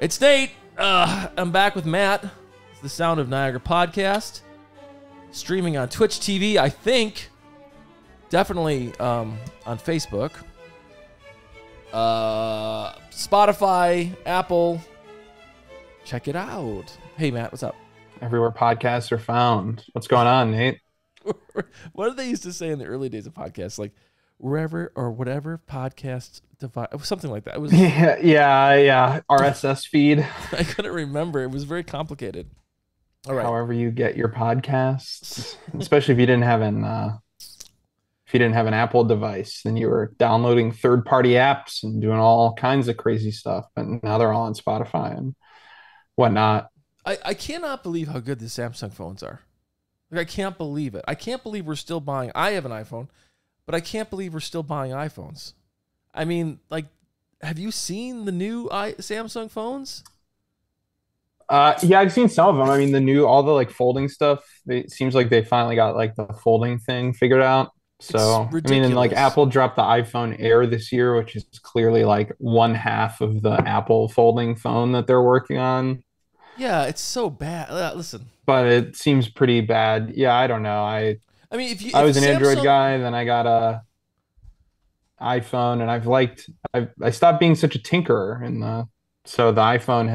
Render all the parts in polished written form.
It's Nate. I'm back with Matt. It's the Sound of Niagara podcast. Streaming on Twitch TV, I think. Definitely on Facebook. Spotify, Apple. Check it out. Hey, Matt, what's up? Everywhere podcasts are found. What's going on, Nate? What did they used to say in the early days of podcasts? Like, wherever or whatever podcast device, something like that. It was yeah. RSS feed. I couldn't remember. It was very complicated. All right. However you get your podcasts, especially if you didn't have an Apple device, then you were downloading third-party apps and doing all kinds of crazy stuff. But now they're all on Spotify and whatnot. I cannot believe how good the Samsung phones are. Like, I can't believe it. I can't believe we're still buying. I have an iPhone, but I can't believe we're still buying iPhones. I mean, like, have you seen the new Samsung phones? Yeah, I've seen some of them. I mean, all the like folding stuff. It seems like they finally got like the folding thing figured out. So, I mean, and like Apple dropped the iPhone Air this year, which is clearly like one half of the Apple folding phone that they're working on. Yeah, it's so bad. Listen, but it seems pretty bad. Yeah, I don't know. I mean, if I was an Android guy, then I got a iPhone, and I stopped being such a tinkerer, and so the iPhone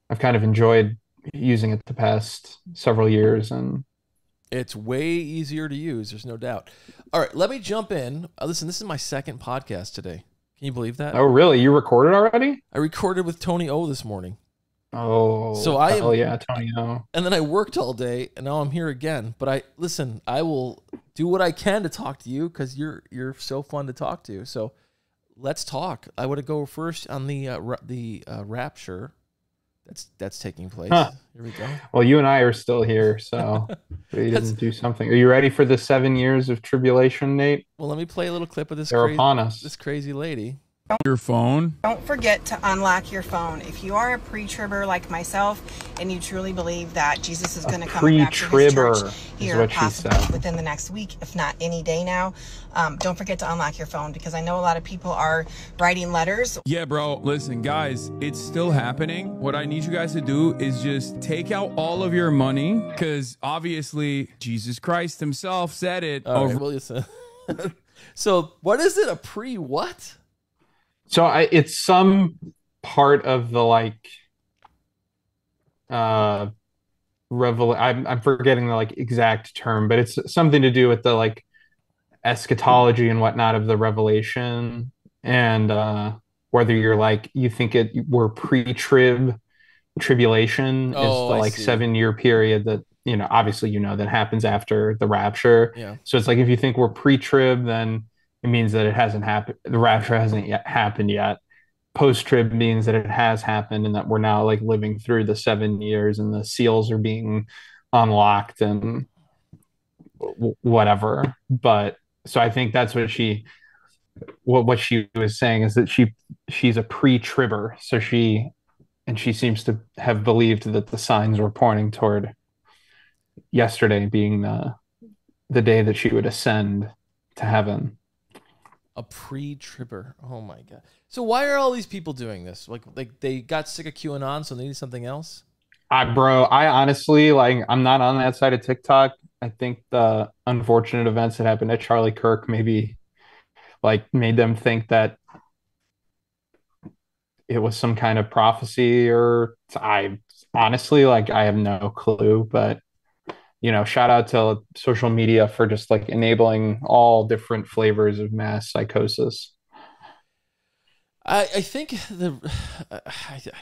I've kind of enjoyed using it the past several years, and it's way easier to use. There's no doubt. All right, let me jump in. Listen, this is my second podcast today. Can you believe that? Oh, really? You recorded already? I recorded with Tony O this morning. Oh, so yeah, Tony O. And then I worked all day, and now I'm here again. But I will do what I can to talk to you because you're so fun to talk to. So let's talk. I want to go first on the rapture that's taking place. Huh. Here we go. Well, you and I are still here, so we didn't do something. Are you ready for the 7 years of tribulation, Nate? Well, let me play a little clip of They're upon us. This crazy lady. Your phone. Don't forget to unlock your phone. If you are a pre-tribber like myself and you truly believe that Jesus is going to come back to his church here possibly within the next week, if not any day now, don't forget to unlock your phone, because I know a lot of people are writing letters. Yeah, bro. Listen, guys, it's still happening. What I need you guys to do is just take out all of your money, because obviously Jesus Christ himself said it. All right, well, listen. So what is it? A pre-what? So it's some part of the like I'm forgetting the like exact term, but it's something to do with the like eschatology and whatnot of the revelation, and whether you're like you think we're pre-tribulation is the like 7 year period that obviously that happens after the rapture. Yeah. So it's like if you think we're pre-trib, then it means that it hasn't happened. The rapture hasn't yet happened yet. Post-trib means that it has happened and that we're now like living through the 7 years and the seals are being unlocked and whatever. But so I think that's what she was saying is that she's a pre-tribber. So she seems to have believed that the signs were pointing toward yesterday being the day that she would ascend to heaven. A pre-tribber. Oh my god. So why are all these people doing this? Like they got sick of QAnon, so they need something else? I honestly, like, I'm not on that side of TikTok. I think the unfortunate events that happened at Charlie Kirk maybe like made them think that it was some kind of prophecy, or I honestly, like, I have no clue, but shout out to social media for just like enabling all different flavors of mass psychosis. I think I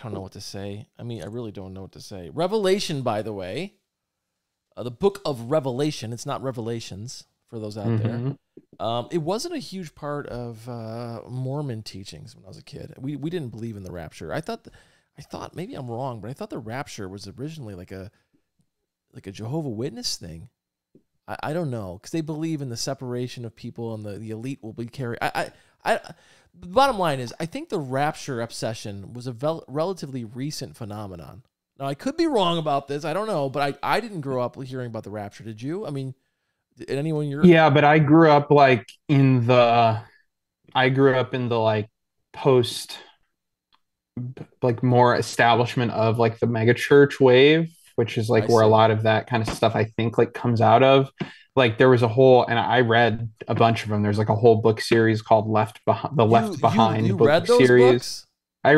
don't know what to say. I mean, I really don't know what to say. Revelation, by the way, the book of Revelation. It's not Revelations for those out there. It wasn't a huge part of Mormon teachings when I was a kid. We didn't believe in the rapture. I thought maybe I'm wrong, but I thought the rapture was originally like a Jehovah Witness thing. I don't know, because they believe in the separation of people and the elite will be carried. The bottom line is, I think the rapture obsession was a relatively recent phenomenon. Now, I could be wrong about this. I don't know, but I didn't grow up hearing about the rapture. Did you? I mean, did anyone your... Yeah, but I grew up in the like post like more establishment of like the mega church wave, which is like where a lot of that kind of stuff I think like comes out of. Like there was a whole, and I read a bunch of them. There's like a whole book series called Left Behind, the Left Behind you book read those series. Books? I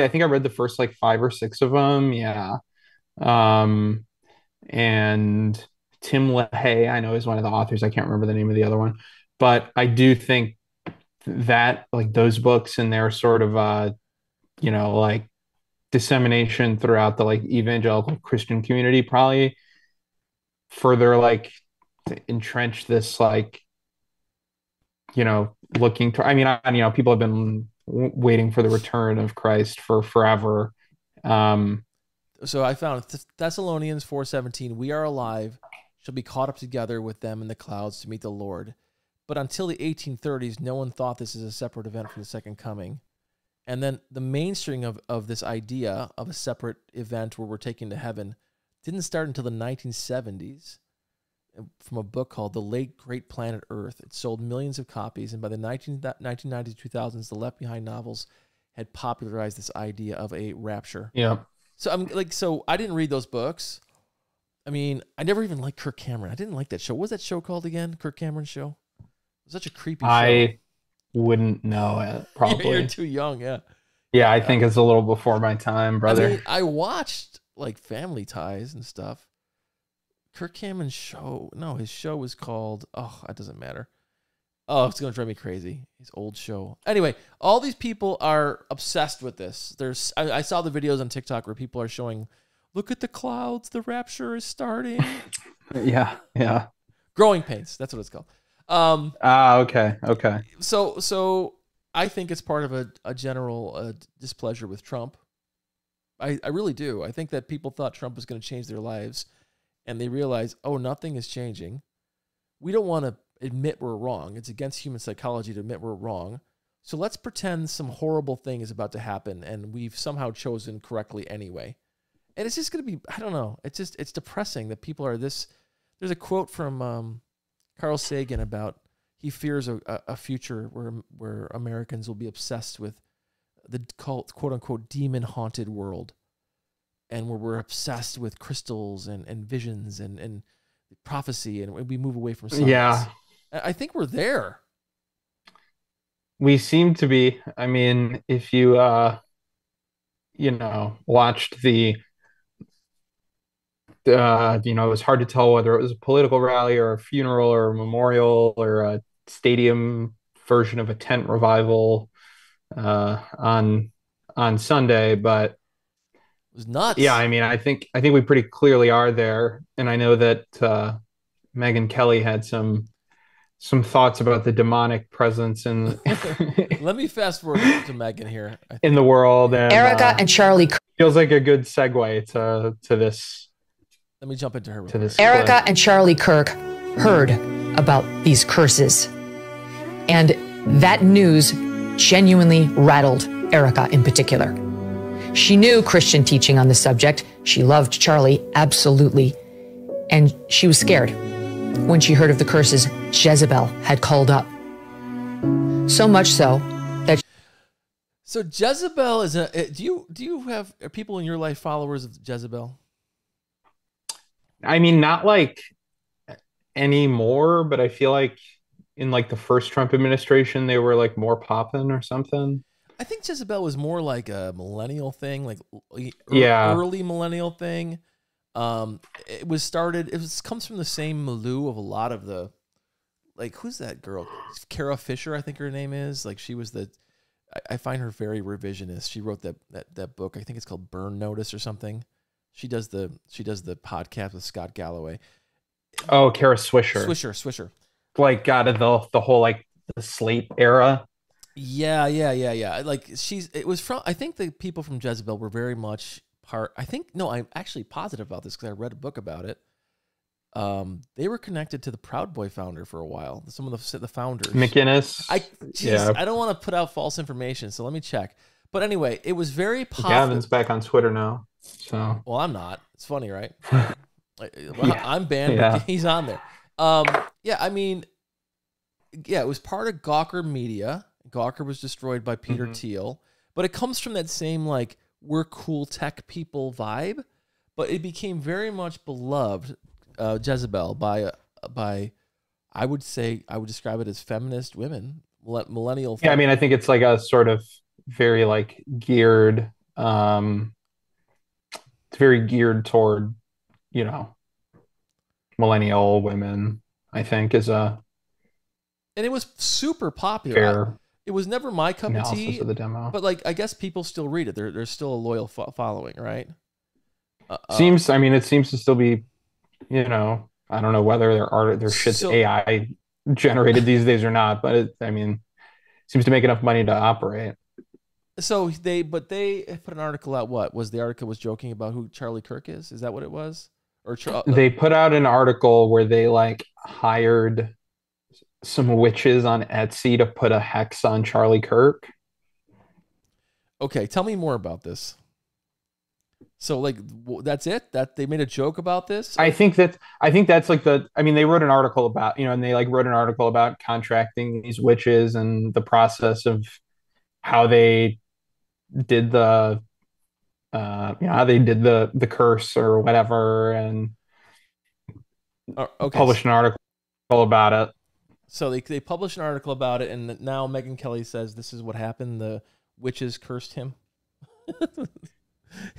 think I read the first like 5 or 6 of them. Yeah. And Tim LaHaye, I know, is one of the authors. I can't remember the name of the other one, but I do think that like those books and their sort of like dissemination throughout the like evangelical Christian community probably further like entrench this like looking to, I mean, people have been waiting for the return of Christ for forever. So I found Thessalonians 4:17, we are alive, shall be caught up together with them in the clouds to meet the Lord. But until the 1830s, no one thought this is a separate event from the second coming. And then the mainstream of this idea of a separate event where we're taken to heaven didn't start until the 1970s from a book called The Late Great Planet Earth. It sold millions of copies, and by the 1990s, 2000s, the Left Behind novels had popularized this idea of a rapture. Yeah. So I'm like, so I didn't read those books. I mean, I never even liked Kirk Cameron. I didn't like that show. What was that show called again? Kirk Cameron's show? It was such a creepy show. I wouldn't know it, probably. You're too young, yeah. Yeah, I think it's a little before my time, brother. I mean, I watched like Family Ties and stuff. Kirk Cameron's show, no, his show was called, oh, that doesn't matter. Oh, it's going to drive me crazy. His old show. Anyway, all these people are obsessed with this. I saw the videos on TikTok where people are showing, look at the clouds, the rapture is starting. Yeah. Growing Pains, that's what it's called. Okay. So I think it's part of a general displeasure with Trump. I really do. I think that people thought Trump was going to change their lives, and they realize, oh, nothing is changing. We don't want to admit we're wrong. It's against human psychology to admit we're wrong. So let's pretend some horrible thing is about to happen, and we've somehow chosen correctly anyway. And it's just going to be, I don't know. It's depressing that people are this. There's a quote from Carl Sagan about he fears a future where Americans will be obsessed with the quote unquote demon haunted world, and where we're obsessed with crystals and visions and prophecy, and we move away from science. Yeah. I think we're there. We seem to be. I mean, if you watched it was hard to tell whether it was a political rally or a funeral or a memorial or a stadium version of a tent revival on Sunday, but it was nuts. Yeah, I mean, I think we pretty clearly are there, and I know that Megyn Kelly had some thoughts about the demonic presence and let me fast forward to Megyn here in the world. And Erica and Charlie feels like a good segue to this. Let me jump into her. Erica and Charlie Kirk heard about these curses, and that news genuinely rattled Erica in particular. She knew Christian teaching on the subject. She loved Charlie, absolutely. And she was scared when she heard of the curses Jezebel had called up. So much so that... So Jezebel is do you have, are people in your life followers of Jezebel? I mean, not like anymore, but I feel like in like the first Trump administration, they were like more poppin' or something. I think Jezebel was more like a millennial thing, like early millennial thing. It comes from the same milieu of a lot of the, like, who's that girl? Kara Fisher, I think her name is. Like, she was I find her very revisionist. She wrote that book. I think it's called Burn Notice or something. She does the podcast with Scott Galloway. Oh, Kara Swisher. Swisher. Like, got the whole like the Slate era. Yeah. Like it was from, I think the people from Jezebel were very much I'm actually positive about this because I read a book about it. They were connected to the Proud Boy founder for a while. Some of the founders. McInnes. I don't want to put out false information, so let me check. But anyway, it was very positive. Gavin's back on Twitter now. So. Well, I'm not. It's funny, right? I'm banned, but he's on there. I mean, it was part of Gawker Media. Gawker was destroyed by Peter Thiel. but it comes from that same like we're cool tech people vibe. But it became very much beloved, Jezebel, by I would describe it as feminist women, millennial. Yeah, I mean, I think it's like a sort of very like geared. It's very geared toward, you know, millennial women. I think is a and it was super popular. fair It was never my cup of tea of the demo. but like I guess people still read it. There's still a loyal following, right? I mean, it seems to still be, you know, I don't know whether their shit's AI generated these days or not, but I mean, seems to make enough money to operate. So they put an article out. What was the article was joking about who Charlie Kirk is? Is that what it was? Or they put out an article where they like hired some witches on Etsy to put a hex on Charlie Kirk. Okay, tell me more about this. So like that's it? That they made a joke about this? I think that's like I mean, they wrote an article about, you know, and they like wrote an article about contracting these witches and the process of how they did the you know, how they did the curse or whatever, and published an article about it. So they published an article about it, and now Megyn Kelly says this is what happened. The witches cursed him.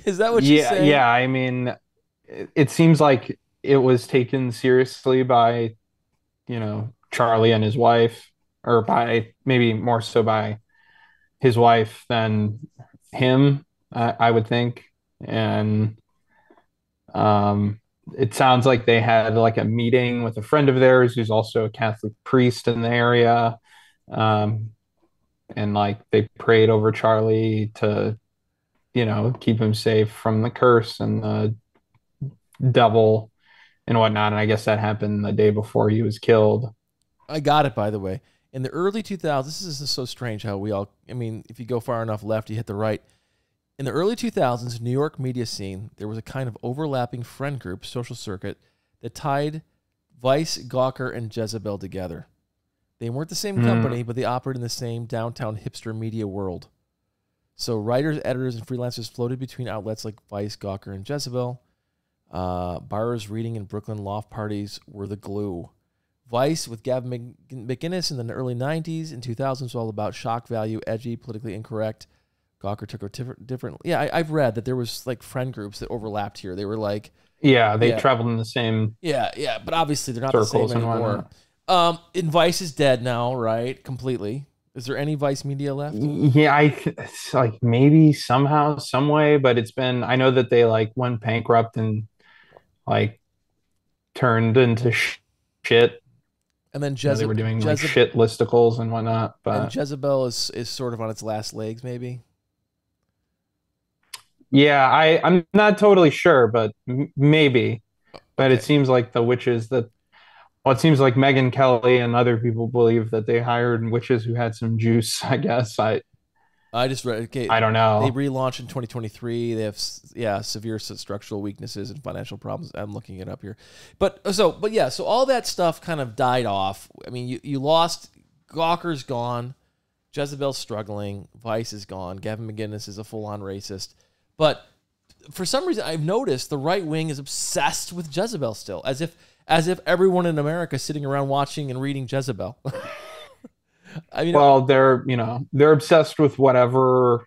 Is that what she's saying? Yeah, I mean, it seems like it was taken seriously by, you know, Charlie and his wife, or by maybe more so by his wife than him, I would think. And it sounds like they had like a meeting with a friend of theirs who's also a Catholic priest in the area. And like they prayed over Charlie to, you know, keep him safe from the curse and the devil and whatnot. And I guess that happened the day before he was killed. I got it, by the way. In the early 2000s, this is so strange how we all, I mean, if you go far enough left, you hit the right. In the early 2000s, New York media scene, there was a kind of overlapping friend group, social circuit, that tied Vice, Gawker, and Jezebel together. They weren't the same company, but they operated in the same downtown hipster media world. So writers, editors, and freelancers floated between outlets like Vice, Gawker, and Jezebel. Bars, reading, and Brooklyn loft parties were the glue. Vice, with Gavin McInnes in the early 90s and 2000s, was all about shock value, edgy, politically incorrect. Gawker took a different... Yeah, I've read that there was like friend groups that overlapped here. They were like... Yeah, they traveled in the same... Yeah, but obviously they're not the same anymore. And Vice is dead now, right? Completely. Is there any Vice media left? Yeah, it's like maybe somehow, some way, but it's been... I know that they like went bankrupt and like turned into shit. And then they were doing like shit listicles and whatnot. But and Jezebel is sort of on its last legs, maybe. Yeah, I'm not totally sure, but maybe. But it seems like the witches that, well, it seems like Megyn Kelly and other people believe that they hired witches who had some juice. I guess I just read. Okay, I don't know. They relaunched in 2023. They have severe structural weaknesses and financial problems. I'm looking it up here, but so all that stuff kind of died off. I mean, you lost. Gawker's gone. Jezebel's struggling. Vice is gone. Gavin McInnes is a full-on racist. But for some reason, I've noticed the right wing is obsessed with Jezebel still, as if everyone in America is sitting around watching and reading Jezebel. I mean, well, they're obsessed with whatever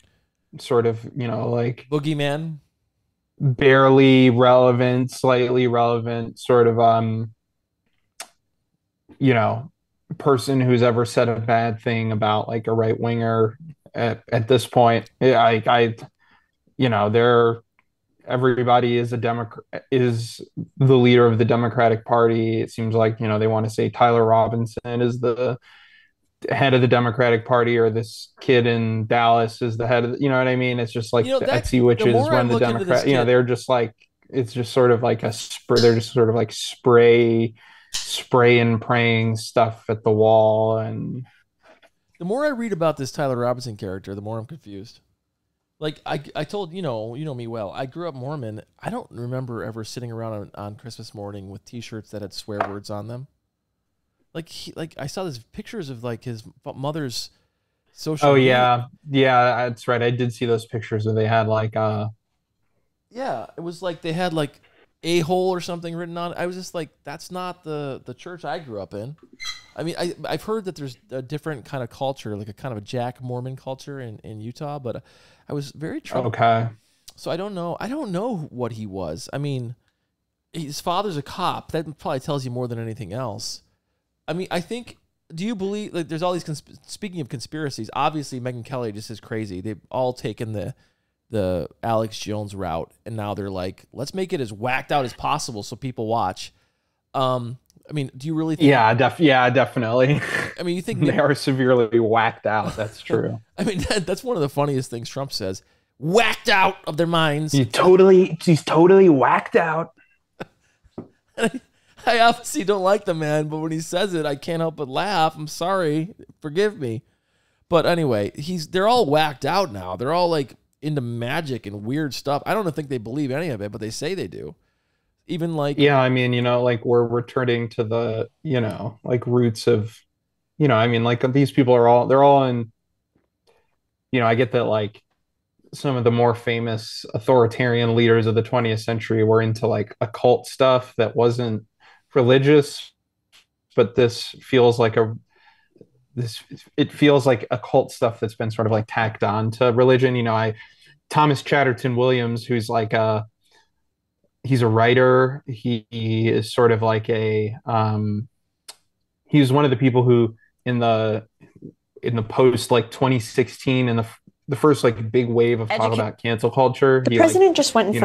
sort of, like boogeyman, barely relevant, slightly relevant sort of person who's ever said a bad thing about like a right winger at this point. Everybody is is the leader of the Democratic Party. It seems like, they want to say Tyler Robinson is the head of the Democratic Party, or this kid in Dallas is the head of, you know what I mean? It's just like the Etsy witches run the Democrat, they're just like, it's just sort of like they're just sort of like spray and praying stuff at the wall. And the more I read about this Tyler Robinson character, the more I'm confused. Like I told, you know me well. I grew up Mormon. I don't remember ever sitting around on Christmas morning with T-shirts that had swear words on them. Like I saw these pictures of like his mother's social media. Yeah, that's right. I did see those pictures where they had like yeah, it was like they had like a-hole or something written on it. I was just like, that's not the church I grew up in. I mean, I've heard that there's a different kind of culture, like a kind of a Jack Mormon culture in Utah, but I was very troubled. Okay. So I don't know what he was. I mean, his father's a cop. That probably tells you more than anything else. I mean, I think, do you believe, like, there's all these, speaking of conspiracies, obviously Megyn Kelly just is crazy. They've all taken the Alex Jones route, and now they're like, let's make it as whacked out as possible so people watch. I mean, do you really think... Yeah, definitely. I mean, you think... They are severely whacked out. That's true. I mean, that's one of the funniest things Trump says. Whacked out of their minds. He's totally whacked out. I obviously don't like the man, but when he says it, I can't help but laugh. I'm sorry. Forgive me. But anyway, they're all whacked out now. They're all like into magic and weird stuff. I don't think they believe any of it, but they say they do. Even like... Yeah, I mean, like we're returning to the, like roots of, I mean, like these people they're all in, I get that like some of the more famous authoritarian leaders of the 20th century were into like occult stuff that wasn't religious, but this feels like occult stuff that's been sort of like tacked on to religion. Thomas Chatterton Williams, who's like he's a writer. He is sort of like he was one of the people who in the post like 2016 and the first like big wave of talk about cancel culture. The president just went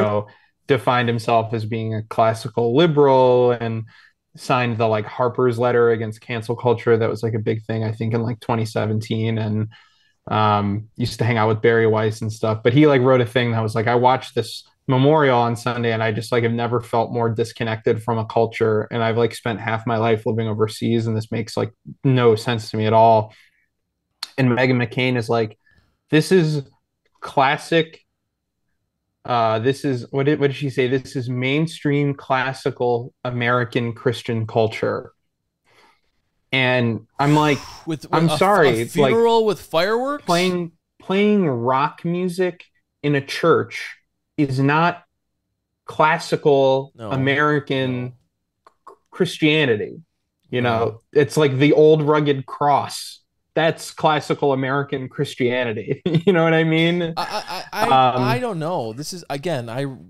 defined himself as being a classical liberal and signed the like Harper's letter against cancel culture. That was like a big thing, I think, in like 2017, and used to hang out with Barry Weiss and stuff. But he like wrote a thing that was like, I watched this memorial on Sunday and I just like have never felt more disconnected from a culture, and I've like spent half my life living overseas and this makes like no sense to me at all. And Meghan McCain is like, this is classic. This is what did she say? This is mainstream classical American Christian culture. And I'm like, I'm sorry, a funeral with fireworks, playing rock music in a church is not classical American Christianity. It's like the old rugged cross. That's classical American Christianity. You know what I mean? I don't know. This is, again,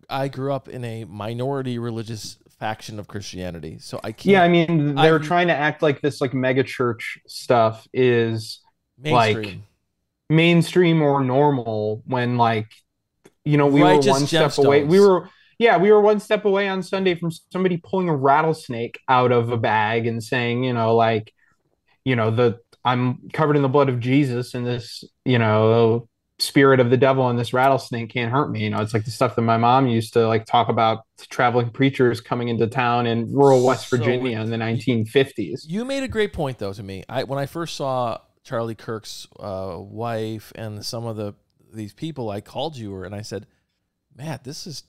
I grew up in a minority religious faction of Christianity, so I can't. Yeah, I mean, they're trying to act like this like mega church stuff is like mainstream or normal when like, we were one step away. We were one step away on Sunday from somebody pulling a rattlesnake out of a bag and saying, I'm covered in the blood of Jesus and this, spirit of the devil and this rattlesnake can't hurt me. It's like the stuff that my mom used to like talk about traveling preachers coming into town in rural West Virginia in the 1950s. You made a great point though to me. When I first saw Charlie Kirk's wife and some of these people, I called you and I said, Matt, this is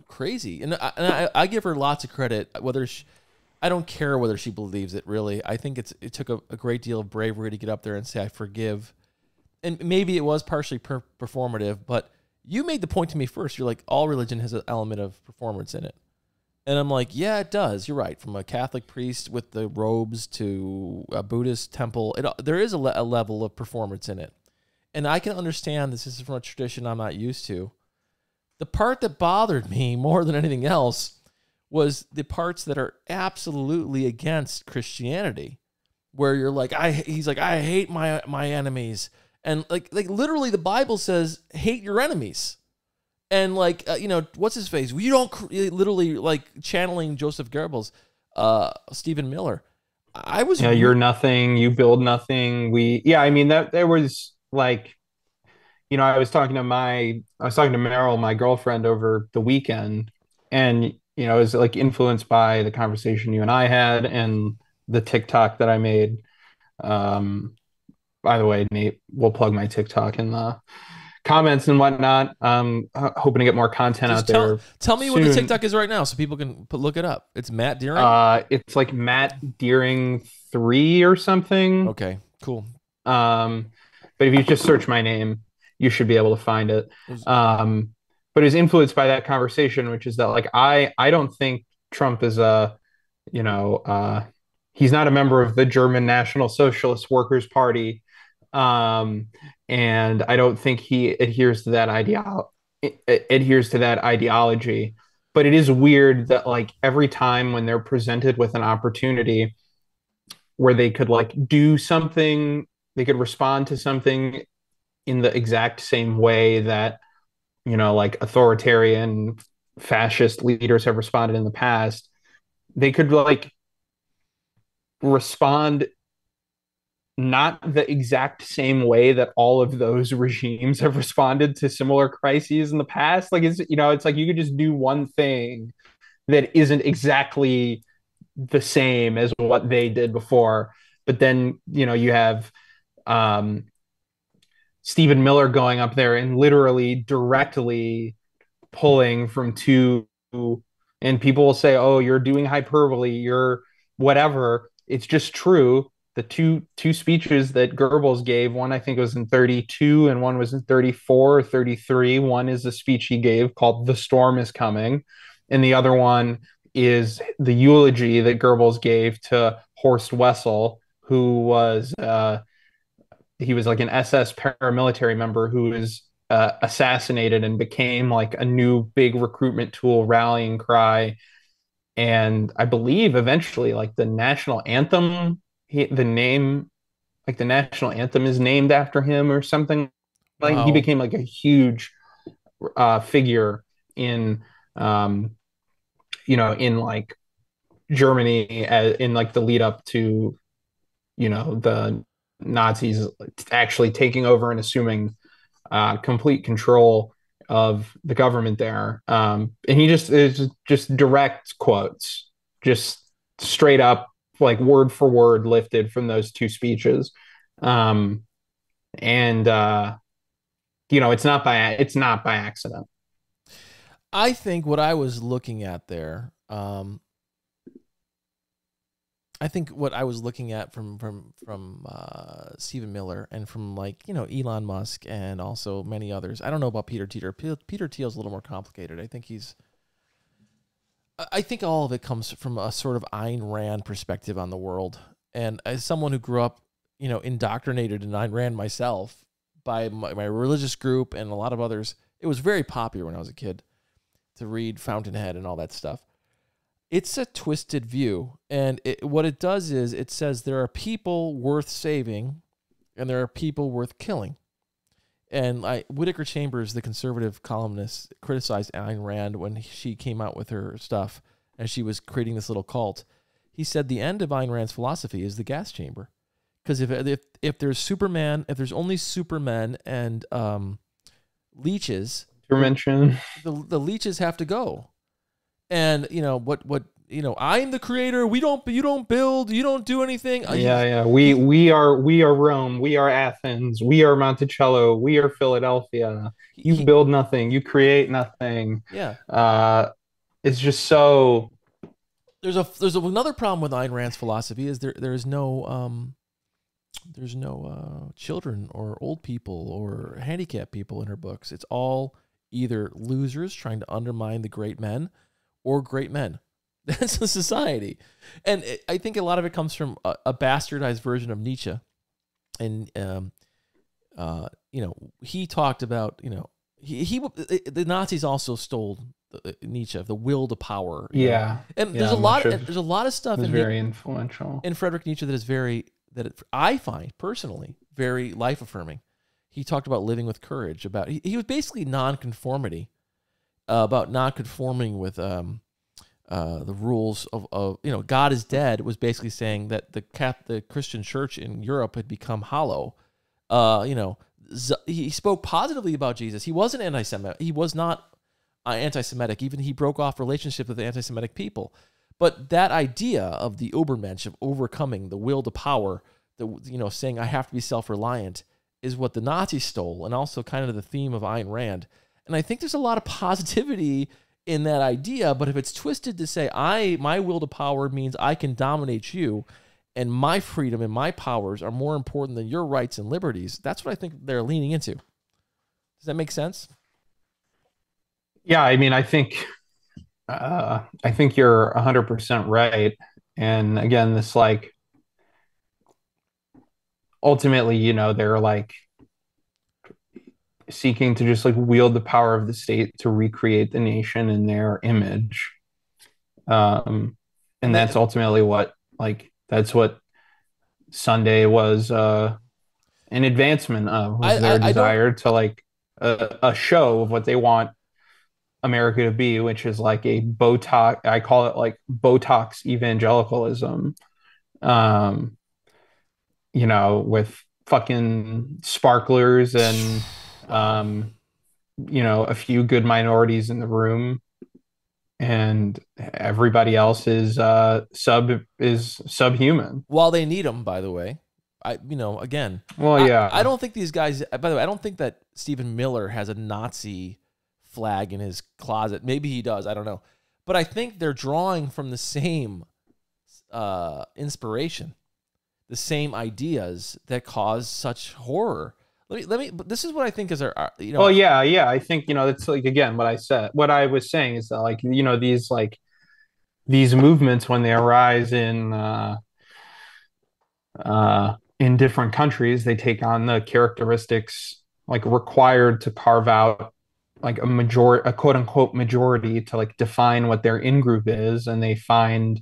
crazy. And I give her lots of credit, I don't care whether she believes it, really. I think it took a great deal of bravery to get up there and say, I forgive. And maybe it was partially performative, but you made the point to me first. You're like, all religion has an element of performance in it. And I'm like, yeah, it does. You're right. From a Catholic priest with the robes to a Buddhist temple, there is a level of performance in it. And I can understand this is from a tradition I'm not used to. The part that bothered me more than anything else was the parts that are absolutely against Christianity, where you're like, he's like, I hate my enemies. And like literally the Bible says, hate your enemies. And like, what's his face? You don't literally like channeling Joseph Goebbels, Stephen Miller. You're nothing. You build nothing. I mean that there was like, I was talking to Meryl, my girlfriend, over the weekend, and it was like influenced by the conversation you and I had and the TikTok that I made. By the way, Nate, we'll plug my TikTok in the comments and whatnot. Hoping to get more content out there. Tell me what the TikTok is right now so people can look it up. It's Matt Deering? It's like Matt Deering 3 or something. Okay, cool. but if you just search my name, you should be able to find it. But is influenced by that conversation, which is that like I don't think Trump is he's not a member of the German National Socialist Workers' Party, and I don't think he adheres to that ideology. But it is weird that like every time when they're presented with an opportunity where they could like do something, they could respond to something in the exact same way that, like authoritarian fascist leaders have responded in the past, they could like respond not the exact same way that all of those regimes have responded to similar crises in the past. Like it's like you could just do one thing that isn't exactly the same as what they did before. But then, you have Stephen Miller going up there and literally directly pulling from two, and people will say, oh, you're doing hyperbole, you're whatever. It's just true. The two speeches that Goebbels gave, one I think was in 32 and one was in 34 or 33. One is the speech he gave called "The Storm is Coming," and the other one is the eulogy that Goebbels gave to Horst Wessel, who was he was like an SS paramilitary member who was assassinated and became like a new big recruitment tool, rallying cry. And I believe eventually like the national anthem, the national anthem is named after him or something. Like Wow. He became like a huge figure in in like Germany in like the lead up to the Nazis actually taking over and assuming complete control of the government there. And he just direct quotes, just straight up like word for word lifted from those two speeches. And it's not by accident. I think what I was looking at there, I think what I was looking at from Stephen Miller and from like, Elon Musk and also many others. I don't know about Peter Thiel. Peter Thiel's a little more complicated. I think all of it comes from a sort of Ayn Rand perspective on the world. And as someone who grew up, indoctrinated in Ayn Rand myself by my religious group and a lot of others, it was very popular when I was a kid to read Fountainhead and all that stuff. It's a twisted view, and what it does is it says there are people worth saving and there are people worth killing. And Whittaker Chambers, the conservative columnist, criticized Ayn Rand when she came out with her stuff and she was creating this little cult. He said the end of Ayn Rand's philosophy is the gas chamber. Because if there's Superman, if there's only Supermen and leeches, the leeches have to go. And I'm the creator. You don't build, you don't do anything. We are Rome. We are Athens. We are Monticello. We are Philadelphia. You build nothing. You create nothing. Yeah. It's just so. There's another problem with Ayn Rand's philosophy is there's no children or old people or handicapped people in her books. It's all either losers trying to undermine the great men or great men. That's the society. And I think a lot of it comes from a bastardized version of Nietzsche. And, he talked about, the Nazis also stole Nietzsche, the will to power. Yeah. And there's a lot of stuff in very influential in Friedrich Nietzsche I find personally very life affirming. He talked about living with courage, he was basically nonconformity, about not conforming with the rules of God is dead, was basically saying that the Christian church in Europe had become hollow. He spoke positively about Jesus. He wasn't anti-Semitic. He was not anti-Semitic. Even he broke off relationships with anti-Semitic people. But that idea of the Übermensch, of overcoming the will to power, saying I have to be self-reliant, is what the Nazis stole, and also kind of the theme of Ayn Rand. And I think there's a lot of positivity in that idea, but if it's twisted to say my will to power means I can dominate you, and my freedom and my powers are more important than your rights and liberties. That's what I think they're leaning into. Does that make sense? Yeah, I mean, I think you're 100% right. And again, this like ultimately, you know, they're like seeking to just like wield the power of the state to recreate the nation in their image. And that's ultimately what like that's what Sunday was an advancement of, was their desire to like a show of what they want America to be, which is like a Botox, I call it like Botox evangelicalism, you know, with fucking sparklers and, you know, a few good minorities in the room, and everybody else is subhuman. While they need them, by the way. Again. Well, yeah. I don't think these guys, by the way, I don't think that Stephen Miller has a Nazi flag in his closet. Maybe he does. I don't know. But I think they're drawing from the same inspiration, the same ideas that cause such horror. Let me. This is what I think is our you know. Well, yeah. I think, you know, that's like, again, what I was saying is that, like, you know, these movements, when they arise in different countries, they take on the characteristics like required to carve out like a quote unquote majority to like define what their in-group is. And they find,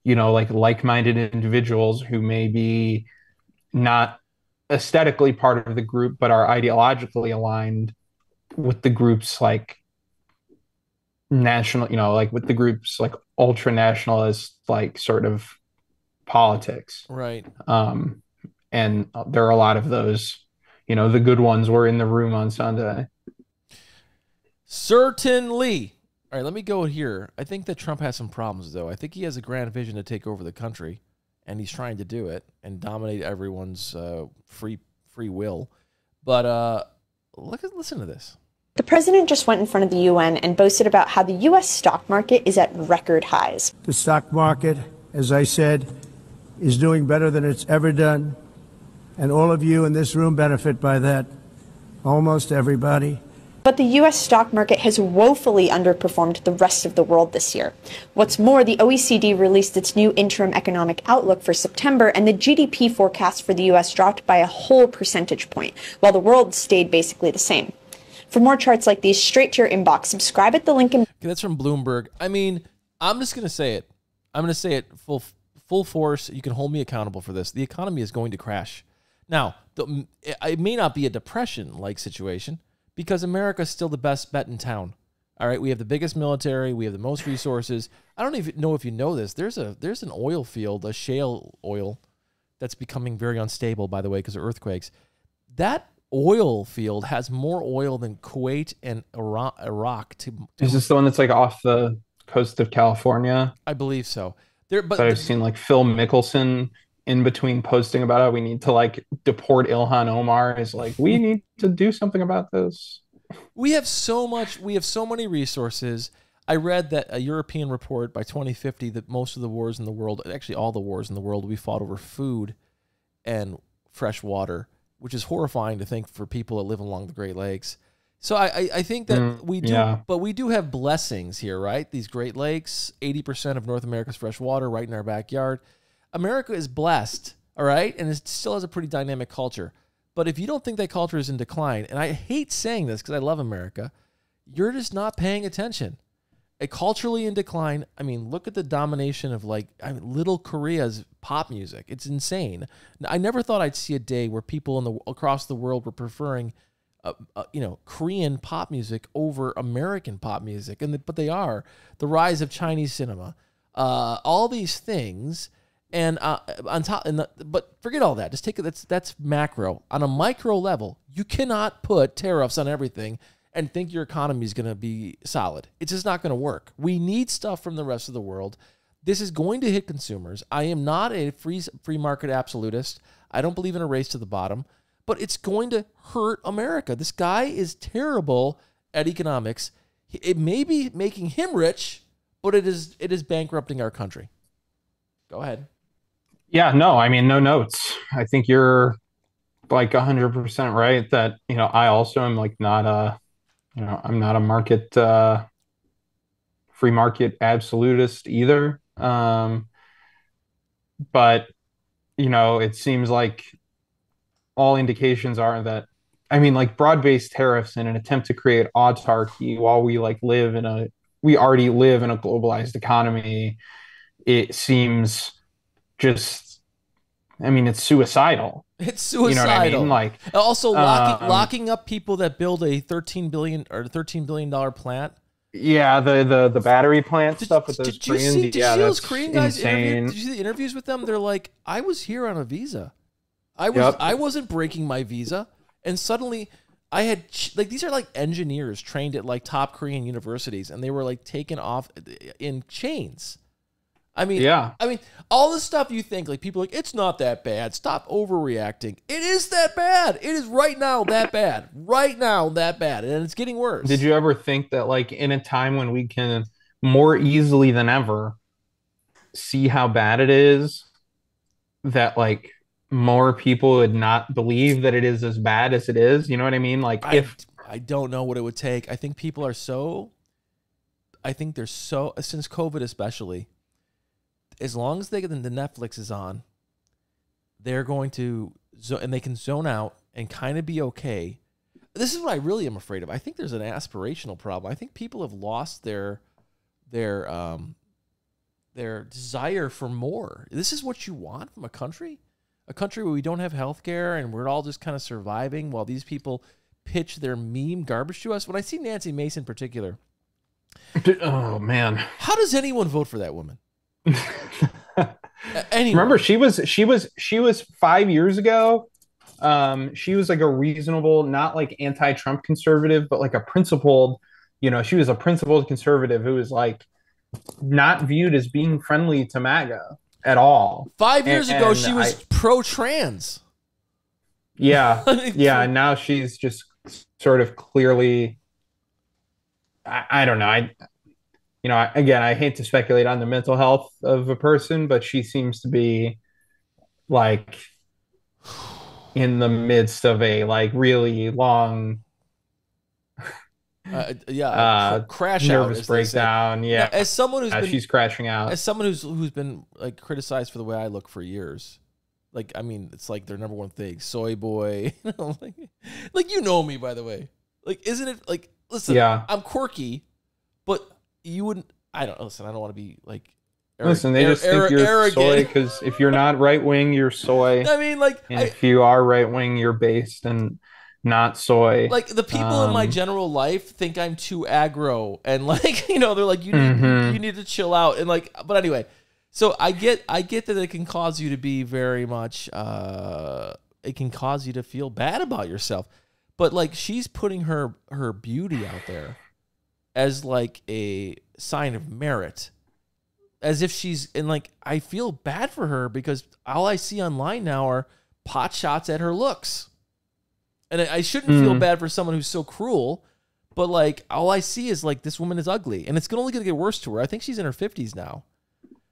you know, like-minded individuals who may be not aesthetically part of the group, but are ideologically aligned with the group's like national, you know, like with the group's like ultra nationalist, like sort of politics. Right. And there are a lot of those, you know, the good ones were in the room on Sunday. Certainly. All right, let me go here. I think that Trump has some problems, though. I think he has a grand vision to take over the country, and he's trying to do it and dominate everyone's free will. But listen to this. The president just went in front of the UN and boasted about how the U.S. stock market is at record highs. The stock market, as I said, is doing better than it's ever done. And all of you in this room benefit by that. Almost everybody. But the U.S. stock market has woefully underperformed the rest of the world this year. What's more, the OECD released its new interim economic outlook for September, and the GDP forecast for the U.S. dropped by a whole percentage point, while the world stayed basically the same. For more charts like these, straight to your inbox, subscribe at the link in... Okay, that's from Bloomberg. I mean, I'm just going to say it. I'm going to say it full force. You can hold me accountable for this. The economy is going to crash. Now, it may not be a depression-like situation because America is still the best bet in town. All right, we have the biggest military. We have the most resources. I don't even know if you know this. There's an oil field, a shale oil, that's becoming very unstable, by the way, because of earthquakes. That oil field has more oil than Kuwait and Iraq. Is this the one that's like off the coast of California? I believe so. But I've seen like Phil Mickelson in between posting about it. We need to like deport Ilhan Omar. Is like, we need to do something about this. We have so many resources. I read that a European report by 2050 that most of the wars in the world, actually all the wars in the world, will be fought over food and fresh water, which is horrifying to think for people that live along the Great Lakes. So I think that we do, but we do have blessings here, right? These Great Lakes, 80% of North America's fresh water right in our backyard. America is blessed, all right? And it still has a pretty dynamic culture. But if you don't think that culture is in decline, and I hate saying this because I love America, you're just not paying attention. Culturally in decline, I mean, look at the domination of Little Korea's pop music. It's insane. I never thought I'd see a day where people across the world were preferring Korean pop music over American pop music, but they are. The rise of Chinese cinema, all these things, and on top, but forget all that. Just take it. That's macro. On a micro level, you cannot put tariffs on everything and think your economy is going to be solid. It's just not going to work. We need stuff from the rest of the world. This is going to hit consumers. I am not a free market absolutist. I don't believe in a race to the bottom. But it's going to hurt America. This guy is terrible at economics. It may be making him rich, but it is bankrupting our country. Go ahead. Yeah, no, I mean, no notes. I think you're like 100% right that, I also am like not I'm not a free market absolutist either. But, it seems like all indications are that, I mean, like broad-based tariffs in an attempt to create autarky while we already live in a globalized economy, it seems just, I mean, it's suicidal. It's You know what I mean? suicidal. Like, Also, locking up people that build a $13 billion plant. yeah, the battery plant stuff with those Did you Koreans. see those Korean guys insane. Did you see the interviews with them? They're like, I was here on a visa. Yep. I wasn't breaking my visa, and suddenly I had like these are like engineers trained at like top Korean universities, and they were like taken off in chains. I mean, Yeah. I mean, all the stuff you think, like people are like, it's not that bad. Stop overreacting. It is that bad. It is right now that bad. Right now that bad. And it's getting worse. Did you ever think that like in a time when we can more easily than ever see how bad it is, that like more people would not believe that it is as bad as it is? You know what I mean? Like I don't know what it would take. I think people are since COVID especially, as long as they get the Netflix is on, they're going to and they can zone out and kind of be okay. This is what I really am afraid of. I think there's an aspirational problem. I think people have lost their desire for more. This is what you want from a country where we don't have health care and we're all just kind of surviving while these people pitch their meme garbage to us. When I see Nancy Mace in particular, oh man, how does anyone vote for that woman? Remember, she was 5 years ago. She was like a reasonable, not like anti-Trump conservative, but like a principled, she was a principled conservative who was like not viewed as being friendly to MAGA at all. 5 years ago, she was pro-trans. Yeah. Yeah. And now she's just sort of clearly, I don't know. Again, I hate to speculate on the mental health of a person, but she seems to be like in the midst of a like really long, crash nervous out, breakdown. Yeah, now, as someone who's been, she's crashing out. As someone who's been like criticized for the way I look for years, like I mean, it's like their number one thing, soy boy. Like you know me, by the way. Like, isn't it like? Listen, yeah, I'm quirky, but you wouldn't. I don't listen. I don't want to be like. Listen, they just think you're arrogant. Soy because if you're not right wing, you're soy. I mean, like, and if you are right wing, you're based and not soy. Like the people in my general life think I'm too aggro, and like they're like you need to chill out, and like. But anyway, so I get that it can cause you to be very much. It can cause you to feel bad about yourself, but like she's putting her beauty out there as like a sign of merit. As if she's and like I feel bad for her because all I see online now are pot shots at her looks, and I shouldn't feel bad for someone who's so cruel, but like all I see is like this woman is ugly, and it's only gonna get worse to her. I think she's in her 50s now,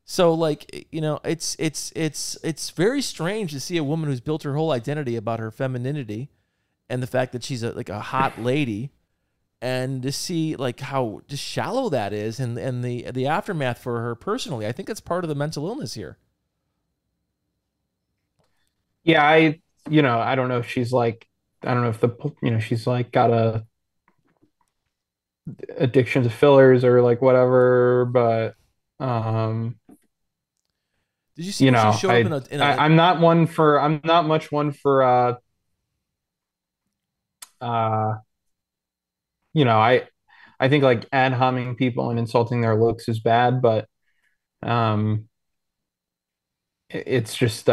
so like it's very strange to see a woman who's built her whole identity about her femininity, and the fact that she's like a hot lady. And to see like how just shallow that is, and the aftermath for her personally, I think it's part of the mental illness here. Yeah, I don't know if she's like, I don't know if she's like got a addiction to fillers or like whatever, but did you see when she showed up in a I'm not much one for I think like ad homing people and insulting their looks is bad, but it's just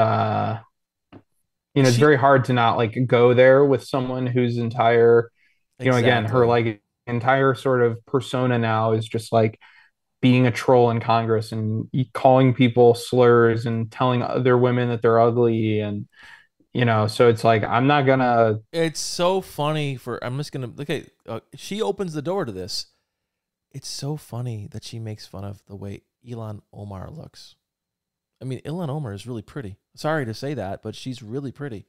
it's very hard to not like go there with someone whose entire again her like entire sort of persona now is just like being a troll in Congress and calling people slurs and telling other women that they're ugly, and so it's like it's so funny she opens the door to this. It's so funny that she makes fun of the way Ilhan Omar looks. I mean, Ilhan Omar is really pretty. Sorry to say that, but she's really pretty.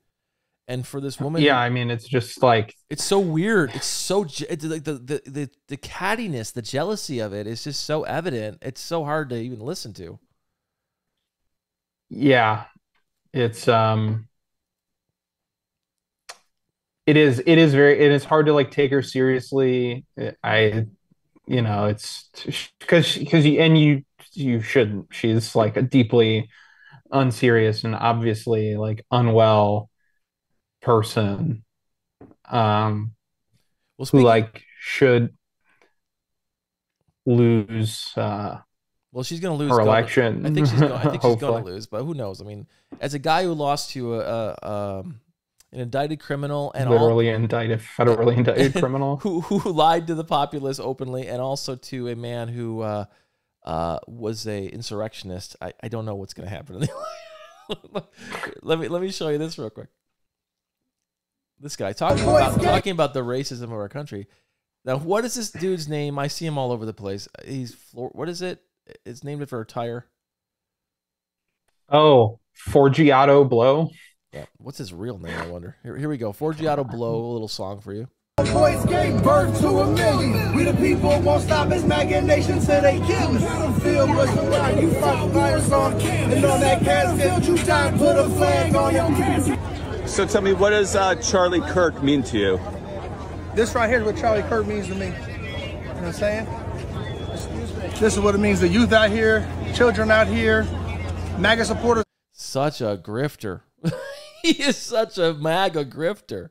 And for this woman, yeah, I mean, it's just like it's so weird. It's so it's like the cattiness, the jealousy of it is just so evident. It's so hard to even listen to. Yeah, it's it is hard to like take her seriously. It's because you shouldn't. She's like a deeply unserious and obviously like unwell person, Well, who like should lose well, she's going to lose her election. I think she's going to lose, but who knows? I mean, as a guy who lost to an indicted criminal and federally indicted criminal who lied to the populace openly, and also to a man who was a insurrectionist, I don't know what's going to happen. Let me show you this real quick. This guy talking about the racism of our country. Now, what is this dude's name? I see him all over the place. What is it? It's named after a tire. Oh, Forgiato Blow. Yeah. What's his real name, I wonder? Here we go. Forgiato Blow, a little song for you. Boys gave birth to a million. We the people won't stop his machination till they kill us. Battlefield was around, you fuck virus on. And on that casket, you time put a flag on your. So tell me, what does Charlie Kirk mean to you? This right here is what Charlie Kirk means to me. You know what I'm saying? This is what it means to youth out here, children out here, MAGA supporters. Such a grifter. He is such a MAGA grifter.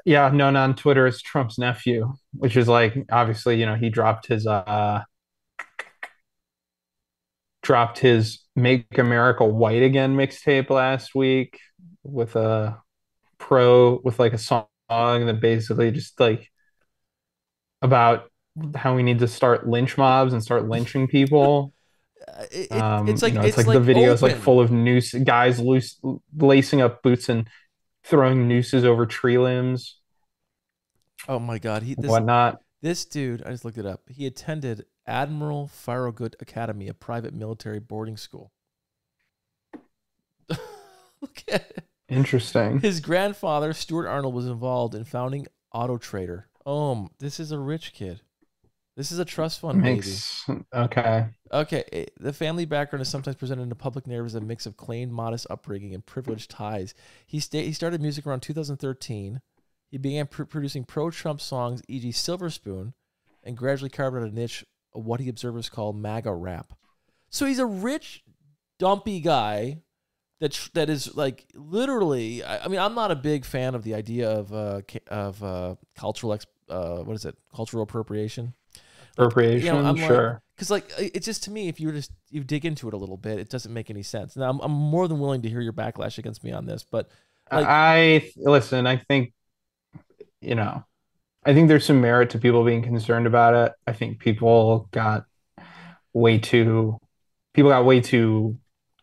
Yeah, known on Twitter as Trump's nephew, which is like, obviously, he dropped his Make America White Again mixtape last week with a song that basically just like about how we need to start lynch mobs and start lynching people. It's like the videos like full of guys lacing up boots and throwing nooses over tree limbs. Oh my God! Whatnot. This dude, I just looked it up. He attended Admiral Farragut Academy, a private military boarding school. Look at it. Interesting. His grandfather, Stuart Arnold, was involved in founding Auto Trader. This is a rich kid. This is a trust fund baby. Okay. Okay. The family background is sometimes presented in the public narrative as a mix of claimed modest upbringing and privileged ties. He started music around 2013. He began producing pro-Trump songs, e.g. Silver Spoon, and gradually carved out a niche of what he observers call MAGA rap. So he's a rich, dumpy guy that is like literally. I mean, I'm not a big fan of the idea of cultural appropriation. I'm sure. Because like it's just, to me, if you dig into it a little bit, it doesn't make any sense. Now I'm more than willing to hear your backlash against me on this, but like, I think there's some merit to people being concerned about it. I think people got way too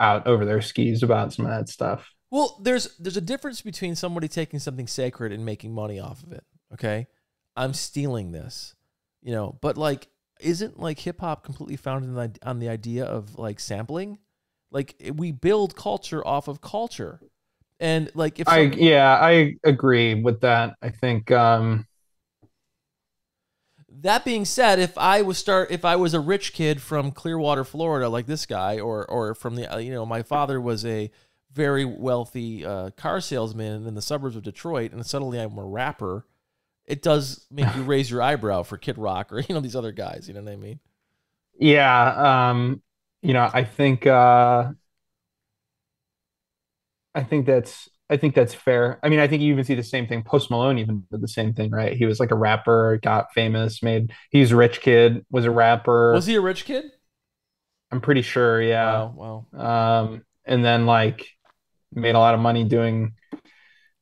out over their skis about some of that stuff. Well, there's a difference between somebody taking something sacred and making money off of it. Okay, I'm stealing this, but like, isn't like hip hop completely founded on the idea of like sampling? Like, we build culture off of culture, and like I agree with that. I think. That being said, if I was a rich kid from Clearwater, Florida, like this guy, or from the my father was a very wealthy car salesman in the suburbs of Detroit, and suddenly I'm a rapper, it does make you raise your eyebrow for Kid Rock or these other guys. You know what I mean? Yeah. I think that's fair. I mean, I think you even see the same thing. Post Malone even did the same thing, right? He was like a rapper, got famous, he's a rich kid, was a rapper. Was he a rich kid? I'm pretty sure, yeah. Wow. And then like made a lot of money doing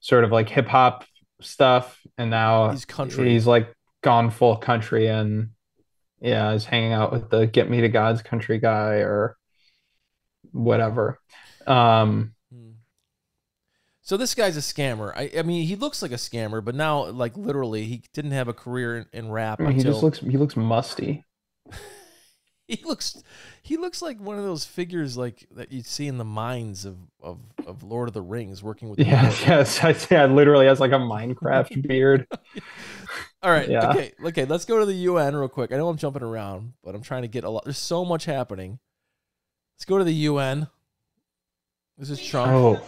sort of like hip hop stuff, and now he's country. He's like gone full country, and yeah, is hanging out with the Get Me to God's Country guy or whatever. So this guy's a scammer. I mean, he looks like a scammer, but now, like, literally, he didn't have a career in rap. I mean, he looks musty. He looks like one of those figures like that you'd see in the mines of Lord of the Rings, working with. Yes. I say I literally has like a Minecraft beard. All right. Yeah. Okay. Let's go to the UN real quick. I know I'm jumping around, but I'm trying to get a lot. There's so much happening. Let's go to the UN. This is Trump. Oh,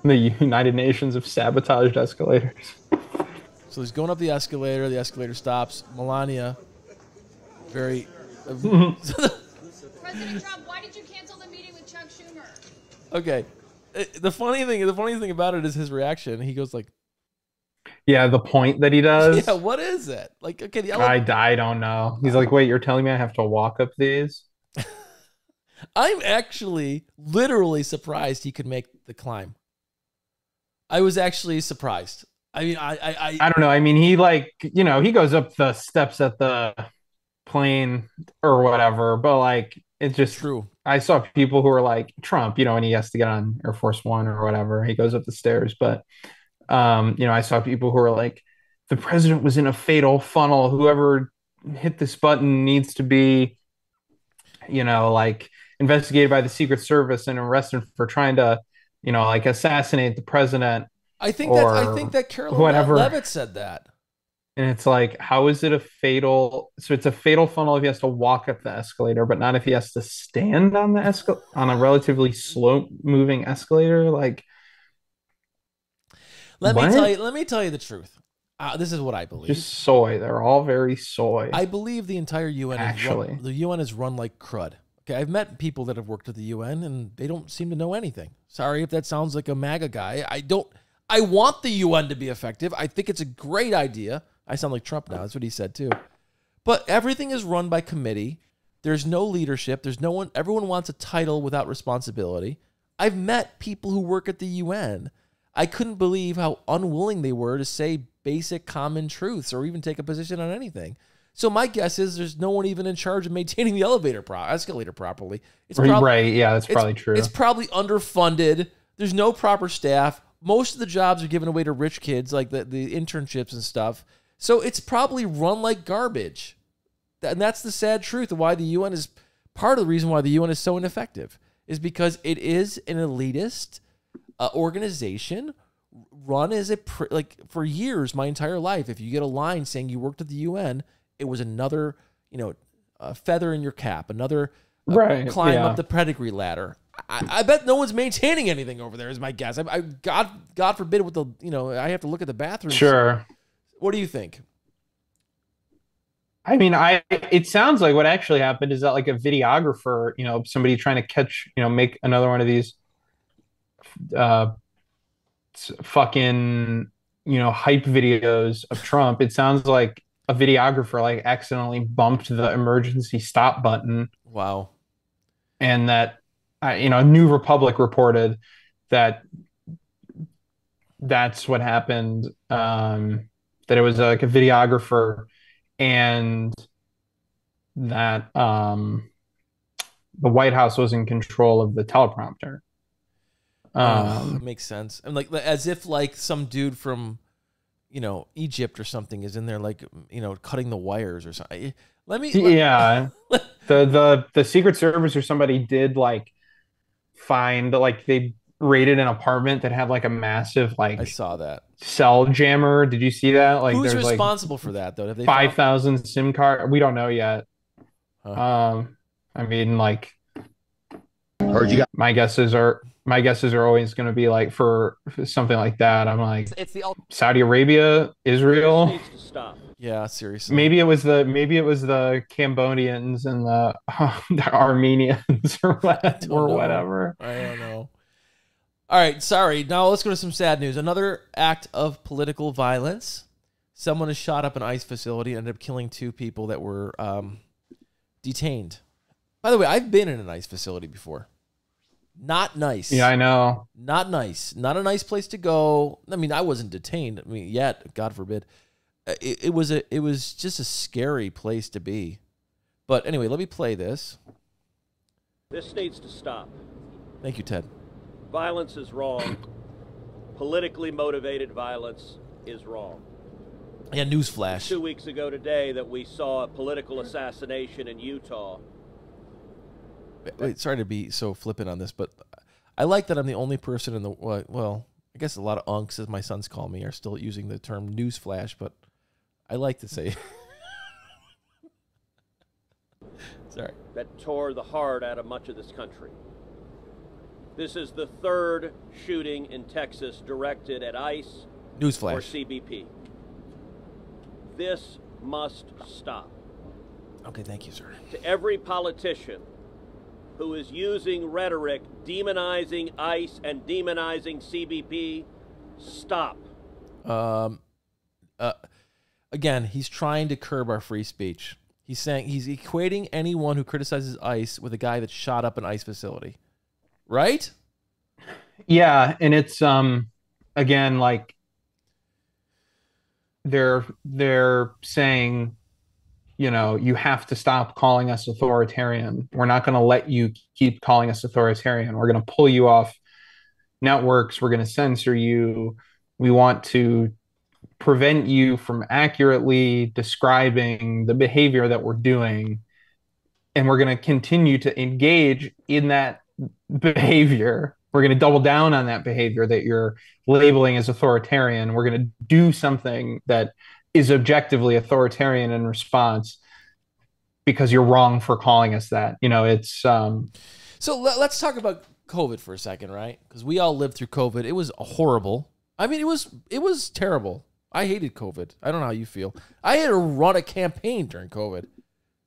the United Nations have sabotaged escalators. So he's going up the escalator. The escalator stops. Melania, very. President Trump, why did you cancel the meeting with Chuck Schumer? Okay, the funny thing about it is his reaction. He goes like, "Yeah, the point that he does." Yeah, what is it? Like, okay, I don't know. He's like, "Wait, you're telling me I have to walk up these?" I'm actually literally surprised he could make the climb. I was actually surprised. I mean, I don't know. I mean, he he goes up the steps at the plane or whatever, but like it's just true. I saw people who were like Trump, when he has to get on Air Force One or whatever, he goes up the stairs. But I saw people who were like, the president was in a fatal funnel. Whoever hit this button needs to be, like investigated by the Secret Service and arrested for trying to, like assassinate the president. I think that Carolyn Levitt said that. And it's like, how is it a fatal? So it's a fatal funnel if he has to walk up the escalator, but not if he has to stand on the on a relatively slow moving escalator. Like, let me tell you the truth. This is what I believe. Just soy. They're all very soy. I believe the entire UN the UN is run like crud. Okay, I've met people that have worked at the UN and they don't seem to know anything. Sorry if that sounds like a MAGA guy. I want the UN to be effective. I think it's a great idea. I sound like Trump now. That's what he said too. But everything is run by committee. There's no leadership. There's no one. Everyone wants a title without responsibility. I've met people who work at the UN. I couldn't believe how unwilling they were to say basic common truths or even take a position on anything. So my guess is there's no one even in charge of maintaining the escalator properly. It's right. Yeah, that's probably true. It's probably underfunded. There's no proper staff. Most of the jobs are given away to rich kids, like the internships and stuff. So it's probably run like garbage. And that's the sad truth of why the UN is part of the reason why the UN is so ineffective is because it is an elitist organization run as for years, my entire life. If you get a line saying you worked at the UN, it was another, feather in your cap, another climb up the pedigree ladder. I bet no one's maintaining anything over there is my guess. God forbid with the, I have to look at the bathroom. Sure. What do you think? I mean, it sounds like what actually happened is that like a videographer, somebody trying to catch, make another one of these fucking, hype videos of Trump. It sounds like a videographer like accidentally bumped the emergency stop button. Wow. And that, New Republic reported that that's what happened. That it was like a videographer and that the White House was in control of the teleprompter. That makes sense. And like as if like some dude from Egypt or something is in there like cutting the wires or something. The Secret Service or somebody did like find like they raided an apartment that had like a massive I saw that cell jammer. Did you see that? Like, who's responsible for that though? Have they 5,000 SIM card? We don't know yet. Huh. I mean, like, my guesses are always going to be like for something like that. I'm like, it's the Saudi Arabia, Israel. Needs to stop. Yeah, seriously. Maybe it was the Cambodians and the Armenians or whatever. I don't know. All right, sorry. Now let's go to some sad news. Another act of political violence. Someone has shot up an ICE facility and ended up killing 2 people that were detained. By the way, I've been in an ICE facility before. Not nice. Yeah, I know. Not nice. Not a nice place to go. I mean, I wasn't detained. I mean, yet, God forbid. It was just a scary place to be. But anyway, let me play this. This needs to stop. Thank you, Ted. Violence is wrong. Politically motivated violence is wrong. Yeah, newsflash. 2 weeks ago today that we saw a political assassination in Utah Wait, sorry to be so flippant on this, but I like that I'm the only person in the well, I guess a lot of unks, as my sons call me, are still using the term newsflash, but I like to say sorry. That tore the heart out of much of this country. This is the third shooting in Texas directed at ICE Newsflash. or CBP. This must stop. Okay, thank you, sir. To every politician who is using rhetoric demonizing ICE and demonizing CBP, stop. Again, he's trying to curb our free speech. He's saying he's equating anyone who criticizes ICE with a guy that shot up an ICE facility. Right? Yeah, and it's again, like they're saying, you know, you have to stop calling us authoritarian. We're not going to let you keep calling us authoritarian. We're going to pull you off networks. We're going to censor you. We want to prevent you from accurately describing the behavior that we're doing. And we're going to continue to engage in that behavior. We're going to double down on that behavior that you're labeling as authoritarian. We're going to do something that is objectively authoritarian in response because you're wrong for calling us that. You know, it's So let's talk about COVID for a second, right? Because we all lived through COVID. It was horrible. I mean, it was terrible. I hated COVID. I don't know how you feel. I had to run a campaign during COVID.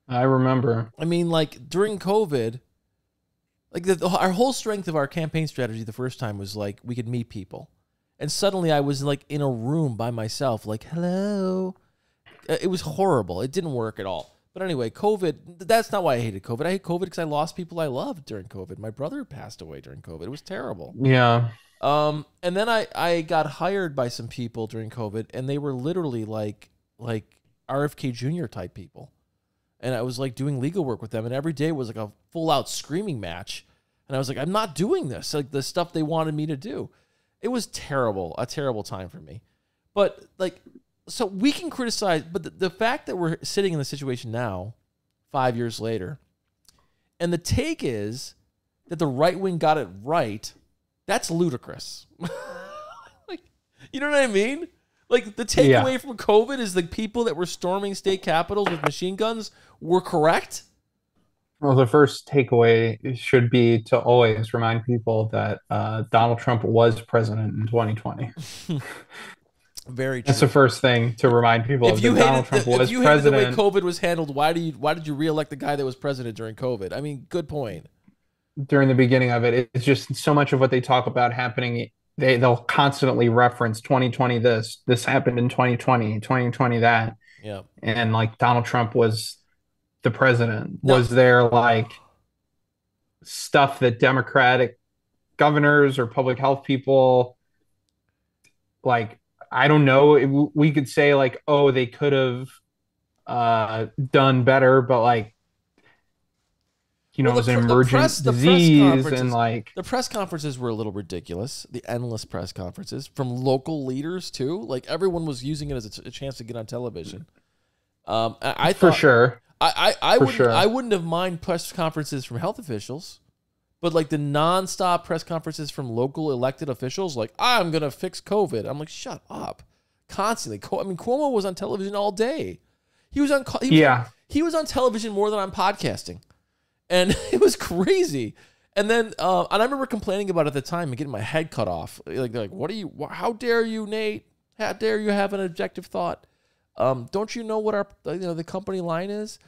I remember. I mean, like during COVID, like our whole strength of our campaign strategy the first time was like we could meet people. And suddenly I was like in a room by myself, like, hello. It was horrible. It didn't work at all. But anyway, COVID, that's not why I hated COVID. I hate COVID because I lost people I loved during COVID. My brother passed away during COVID. It was terrible. Yeah. And then I got hired by some people during COVID, and they were literally like RFK Jr. type people. And I was like doing legal work with them, and every day was like a full-out screaming match. And I was like, I'm not doing this, like the stuff they wanted me to do. It was terrible, a terrible time for me. But like, so we can criticize, but the fact that we're sitting in the situation now, 5 years later, and the take is that the right wing got it right, that's ludicrous. Like, you know what I mean? Like the takeaway from COVID is the people that were storming state capitals with machine guns were correct. Well, the first takeaway should be to always remind people that Donald Trump was president in 2020. Very true. That's the first thing to remind people of. Donald Trump was president. If you hated the way COVID was handled, why did you reelect the guy that was president during COVID? I mean, good point. During the beginning of it, it's just so much of what they talk about happening. They'll constantly reference 2020 this happened in 2020, 2020 that. Yeah. And like Donald Trump was the president. Was there like stuff that Democratic governors or public health people, like, I don't know, we could say like, oh, they could have done better, but like, you know, it was an emergent disease, and like the press conferences were a little ridiculous. The endless press conferences from local leaders too. Like everyone was using it as a chance to get on television. I thought, for sure. I wouldn't have mind press conferences from health officials, but like the nonstop press conferences from local elected officials, like I'm gonna fix COVID. I'm like, shut up, constantly. I mean, Cuomo was on television all day. He was on television more than I'm podcasting. And it was crazy. And then, and I remember complaining about it at the time and getting my head cut off. Like, they're like, how dare you, Nate? How dare you have an objective thought? Don't you know what the company line is?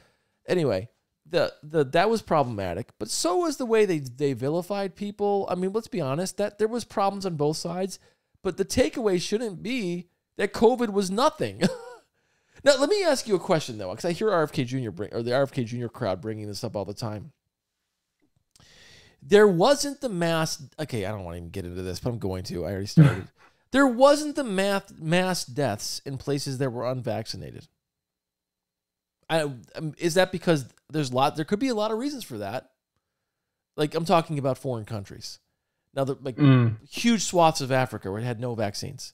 Anyway, that was problematic, but so was the way they vilified people. I mean, let's be honest, that there was problems on both sides, but the takeaway shouldn't be that COVID was nothing. Now, let me ask you a question, though, because I hear RFK Jr. the RFK Jr. crowd bringing this up all the time. There wasn't the mass... Okay, I don't want to even get into this, but I'm going to. I already started. There wasn't the mass deaths in places that were unvaccinated. Is that because there could be a lot of reasons for that? Like, I'm talking about foreign countries. Now, huge swaths of Africa where it had no vaccines.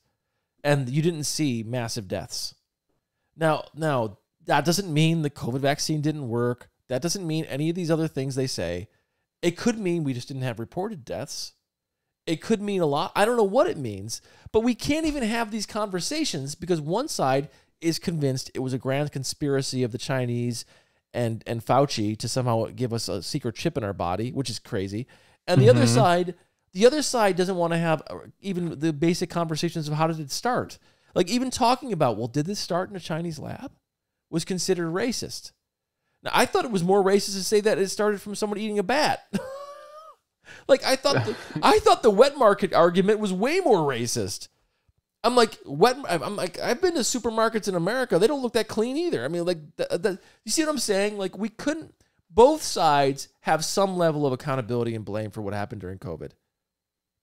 And you didn't see massive deaths. Now, that doesn't mean the COVID vaccine didn't work. That doesn't mean any of these other things they say. It could mean we just didn't have reported deaths. It could mean a lot. I don't know what it means, but we can't even have these conversations because one side is convinced it was a grand conspiracy of the Chinese and Fauci to somehow give us a secret chip in our body, which is crazy. And the other side doesn't want to have even the basic conversations of how did it start. Like even talking about, well, did this start in a Chinese lab? Was considered racist. Now, I thought it was more racist to say that it started from someone eating a bat. Like I thought the wet market argument was way more racist. I'm like I've been to supermarkets in America. They don't look that clean either. I mean, like you see what I'm saying? Like we couldn't. Both sides have some level of accountability and blame for what happened during COVID.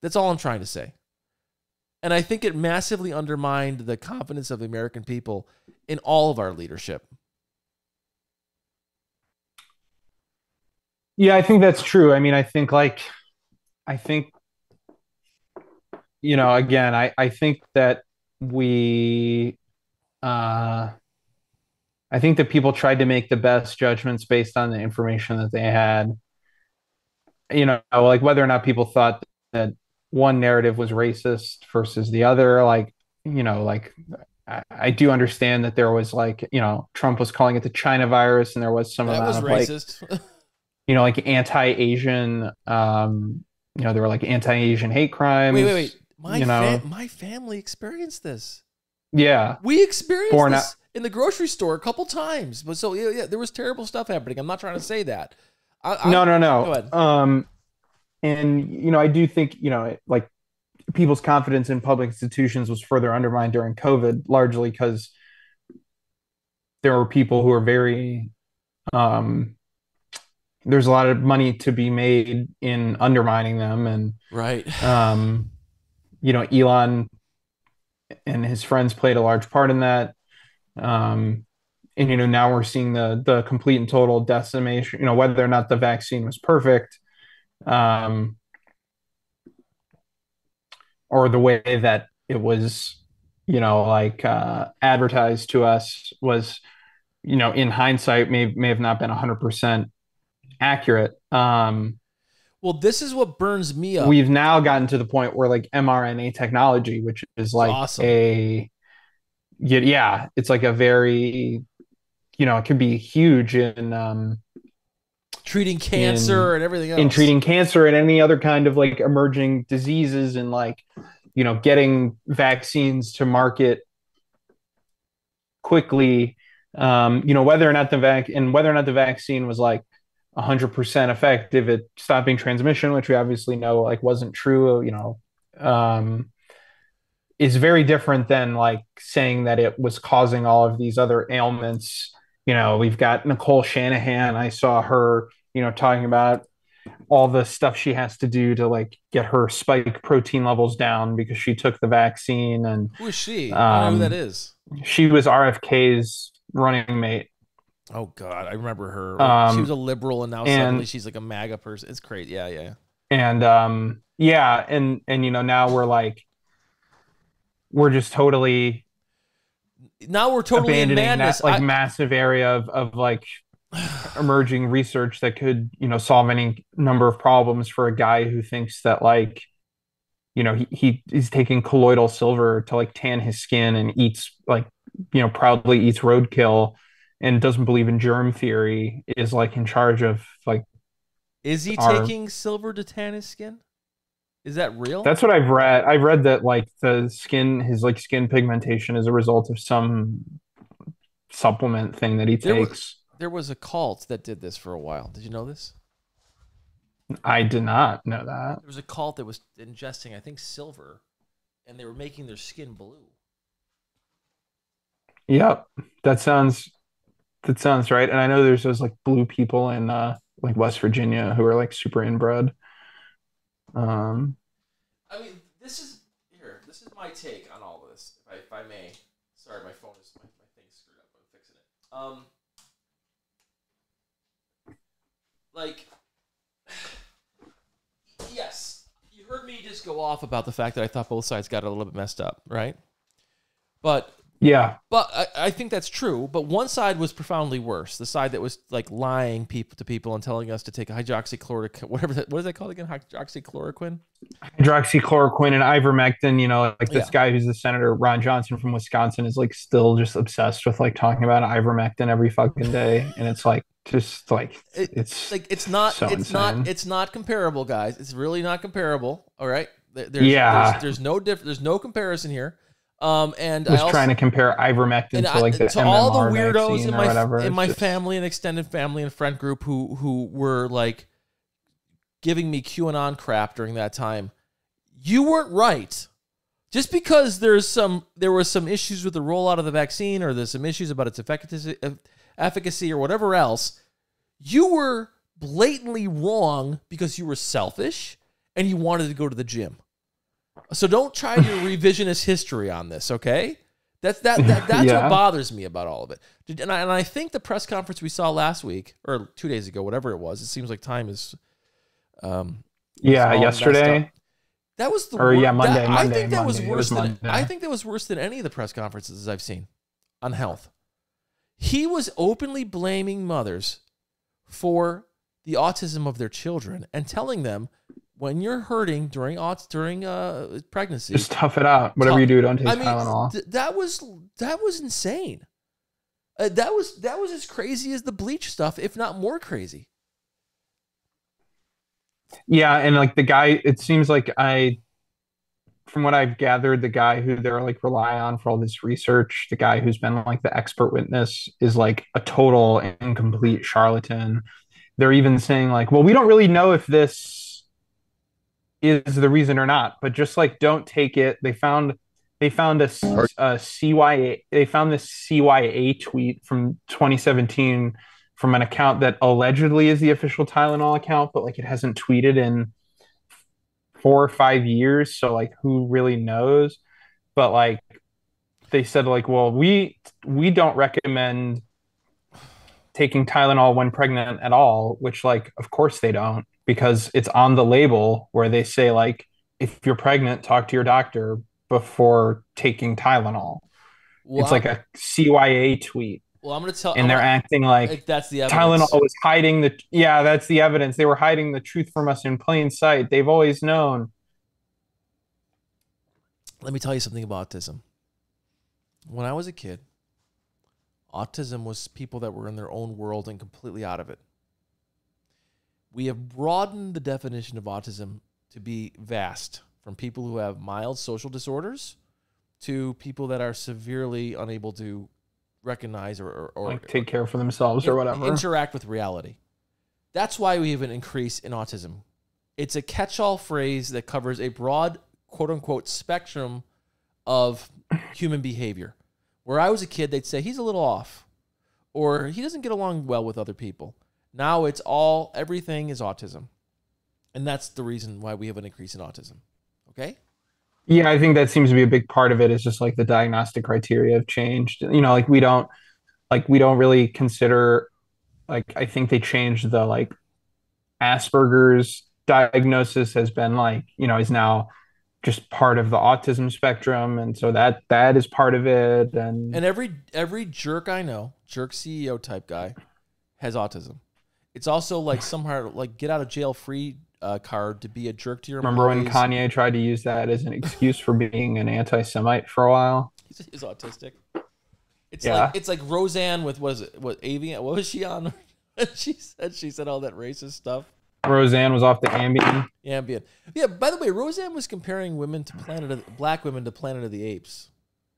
That's all I'm trying to say. And I think it massively undermined the confidence of the American people in all of our leadership. Yeah, I think that's true. I mean, I think, you know, again, I think that I think that people tried to make the best judgments based on the information that they had. You know, like whether or not people thought that one narrative was racist versus the other, like, you know, like I do understand that there was like, you know, Trump was calling it the China virus and there was some amount of racist. Like, you know, like anti-Asian, you know, there were like anti-Asian hate crimes. Wait. My family experienced this. Yeah. We experienced this in the grocery store a couple times. But so, yeah, there was terrible stuff happening. I'm not trying to say that. No. Go ahead. And, you know, I do think, you know, like people's confidence in public institutions was further undermined during COVID, largely because there were people who were very, there's a lot of money to be made in undermining them. And, right. You know, Elon and his friends played a large part in that. And, you know, now we're seeing the complete and total decimation, you know, whether or not the vaccine was perfect, or the way that it was, you know, like advertised to us was, you know, in hindsight may have not been 100% accurate. Well, this is what burns me up. We've now gotten to the point where like mRNA technology, which is like awesome. It's like a very, you know, it could be huge in treating cancer and everything else. In treating cancer and any other kind of like emerging diseases and like, you know, getting vaccines to market quickly. You know, whether or not the vaccine was like 100% effective at stopping transmission, which we obviously know like wasn't true, you know, is very different than like saying that it was causing all of these other ailments. You know, we've got Nicole Shanahan. I saw her, you know, talking about all the stuff she has to do to like get her spike protein levels down because she took the vaccine. And who is she? I don't know who that is. She was RFK's running mate. Oh God, I remember her. She was a liberal, and now suddenly she's like a MAGA person. It's crazy. Yeah. And and you know, now we're just totally in madness. That like massive area of like emerging research that could, you know, solve any number of problems for a guy who thinks that like, you know, he's taking colloidal silver to like tan his skin and eats like, you know, proudly eats roadkill and doesn't believe in germ theory, is like in charge of like. Is he taking silver to tan his skin? Is that real? That's what I've read. I've read that like his like skin pigmentation is a result of some supplement thing that he takes. There was a cult that did this for a while. Did you know this? I did not know that. There was a cult that was ingesting, I think, silver, and they were making their skin blue. Yep, that sounds right. And I know there's those like blue people in like West Virginia who are like super inbred. I mean, this is my take on all of this, if I may. Sorry, my thing's screwed up. I'm fixing it. Like, yes, heard me just go off about the fact that I thought both sides got a little bit messed up, right? But Yeah. But I think that's true. But one side was profoundly worse. The side that was like lying to people and telling us to take hydroxychloroquine, what is that called again? Hydroxychloroquine? Hydroxychloroquine and ivermectin, like this guy who's the Senator Ron Johnson from Wisconsin is like still just obsessed with like talking about ivermectin every fucking day. And it's like, just like, it's not comparable, guys. It's really not comparable. All right. There's no comparison here. And I was trying to compare ivermectin to like the MMR all the weirdos in my family and extended family and friend group who were like giving me QAnon crap during that time. You weren't right. Just because there were some issues with the rollout of the vaccine, or there's some issues about its efficacy or whatever else, you were blatantly wrong because you were selfish and you wanted to go to the gym. So don't try your revisionist history on this, okay? That's what bothers me about all of it. And I think the press conference we saw last week, or 2 days ago, whatever it was, it seems like time is yesterday. That was the Monday. I think that was worse than I think that was worse than any of the press conferences I've seen on health. He was openly blaming mothers for the autism of their children and telling them, when you're hurting during pregnancy, just tough it out. Whatever you do, don't take Tylenol. That was insane. That was as crazy as the bleach stuff, if not more crazy. Yeah, and like the guy, it seems like from what I've gathered, the guy who they're like rely on for all this research, the guy who's been like the expert witness, is like a total and complete charlatan. They're even saying like, well, we don't really know if this is the reason or not, but just like don't take it. They found a CYA. They found this CYA tweet from 2017 from an account that allegedly is the official Tylenol account, but like it hasn't tweeted in 4 or 5 years. So like, who really knows? But like, they said like, well, we don't recommend taking Tylenol when pregnant at all, which like, of course they don't, because it's on the label where they say like, if you're pregnant, talk to your doctor before taking Tylenol. Well, it's like a CYA tweet. Well, I'm going to tell, and they're acting like that's the evidence. Tylenol was hiding that's the evidence. They were hiding the truth from us in plain sight. They've always known. Let me tell you something about autism. When I was a kid, autism was people that were in their own world and completely out of it. We have broadened the definition of autism to be vast, from people who have mild social disorders to people that are severely unable to recognize or like take care for themselves or whatever. Interact with reality. That's why we have an increase in autism. It's a catch-all phrase that covers a broad, quote-unquote, spectrum of human behavior. Where I was a kid, they'd say, he's a little off, or he doesn't get along well with other people. Now it's everything is autism. And that's the reason why we have an increase in autism. Okay? Yeah, I think that seems to be a big part of it, is just like the diagnostic criteria have changed. Like we don't really consider, like, I think they changed the like Asperger's diagnosis has been like, is now just part of the autism spectrum. And so that is part of it. And every jerk I know, jerk CEO type guy, has autism. It's also like somehow like get out of jail free card to be a jerk to your Remember employees. when Kanye tried to use that as an excuse for being an anti-Semite for a while? He's autistic. It's like Roseanne with Avian? What was she on? she said all that racist stuff. Roseanne was off the Ambien. Ambien. Yeah. By the way, Roseanne was comparing black women to Planet of the Apes.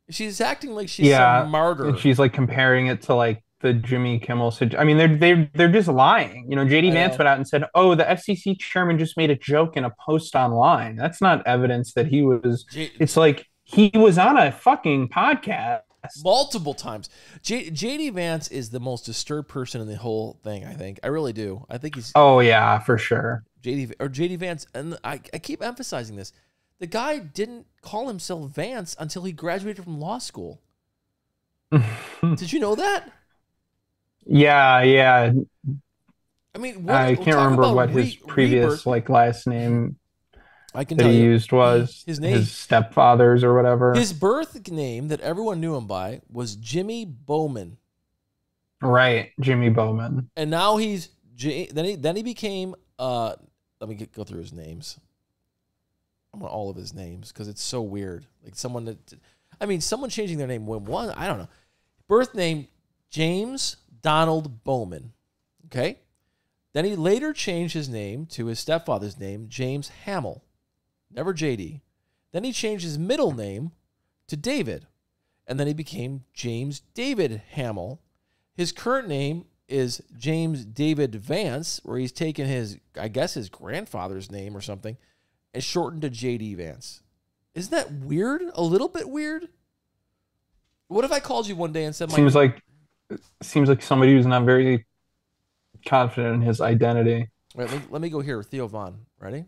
She's acting like she's some martyr. And she's like comparing it to like the Jimmy Kimmel. I mean, they're just lying. JD Vance went out and said, "Oh, the FCC chairman just made a joke in a post online." That's not evidence that he was. It's like he was on a fucking podcast multiple times. JD Vance is the most disturbed person in the whole thing. I think. I really do. I think he's. Oh yeah, for sure. JD Vance, and I keep emphasizing this. The guy didn't call himself Vance until he graduated from law school. Did you know that? Yeah. I mean, I can't remember what his previous like last name. I can that tell he you. used was His name, his stepfather's or whatever. His birth name that everyone knew him by was Jimmy Bowman. Right, Jimmy Bowman. And now he's then he became let me go through his names. I want all of his names because it's so weird. Like someone changing their name when one, I don't know. Birth name James Donald Bowman. Okay? Then he later changed his name to his stepfather's name, James Hamill. Never JD. Then he changed his middle name to David. And then he became James David Hamill. His current name is James David Vance, where he's taken his grandfather's name or something and shortened to JD Vance. Isn't that weird? A little bit weird? What if I called you one day and said seems like somebody who's not very confident in his identity. Wait, let me go here. Theo Von. Ready?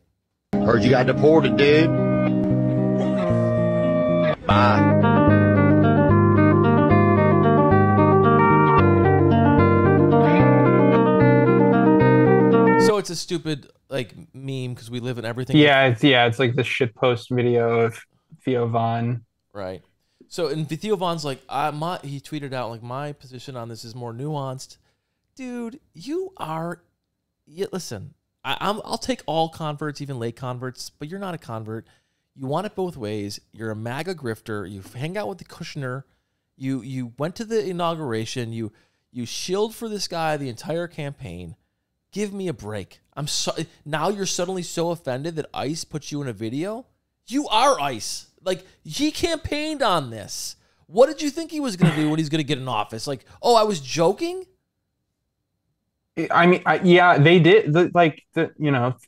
Heard you got deported, dude. Bye. So it's a stupid like meme because we live in everything. It's like the shitpost video of Theo Von. Right. So and Theo Von's like, he tweeted out like my position on this is more nuanced. Dude, listen, I'll take all converts, even late converts, but you're not a convert. You want it both ways. You're a MAGA grifter. You hang out with the Kushner. You went to the inauguration. You shilled for this guy the entire campaign. Give me a break. I'm sorry. Now you're suddenly so offended that ICE puts you in a video? You are ICE. Like, he campaigned on this. What did you think he was going to do when he's going to get in office? Like, oh, I was joking? I mean, they did.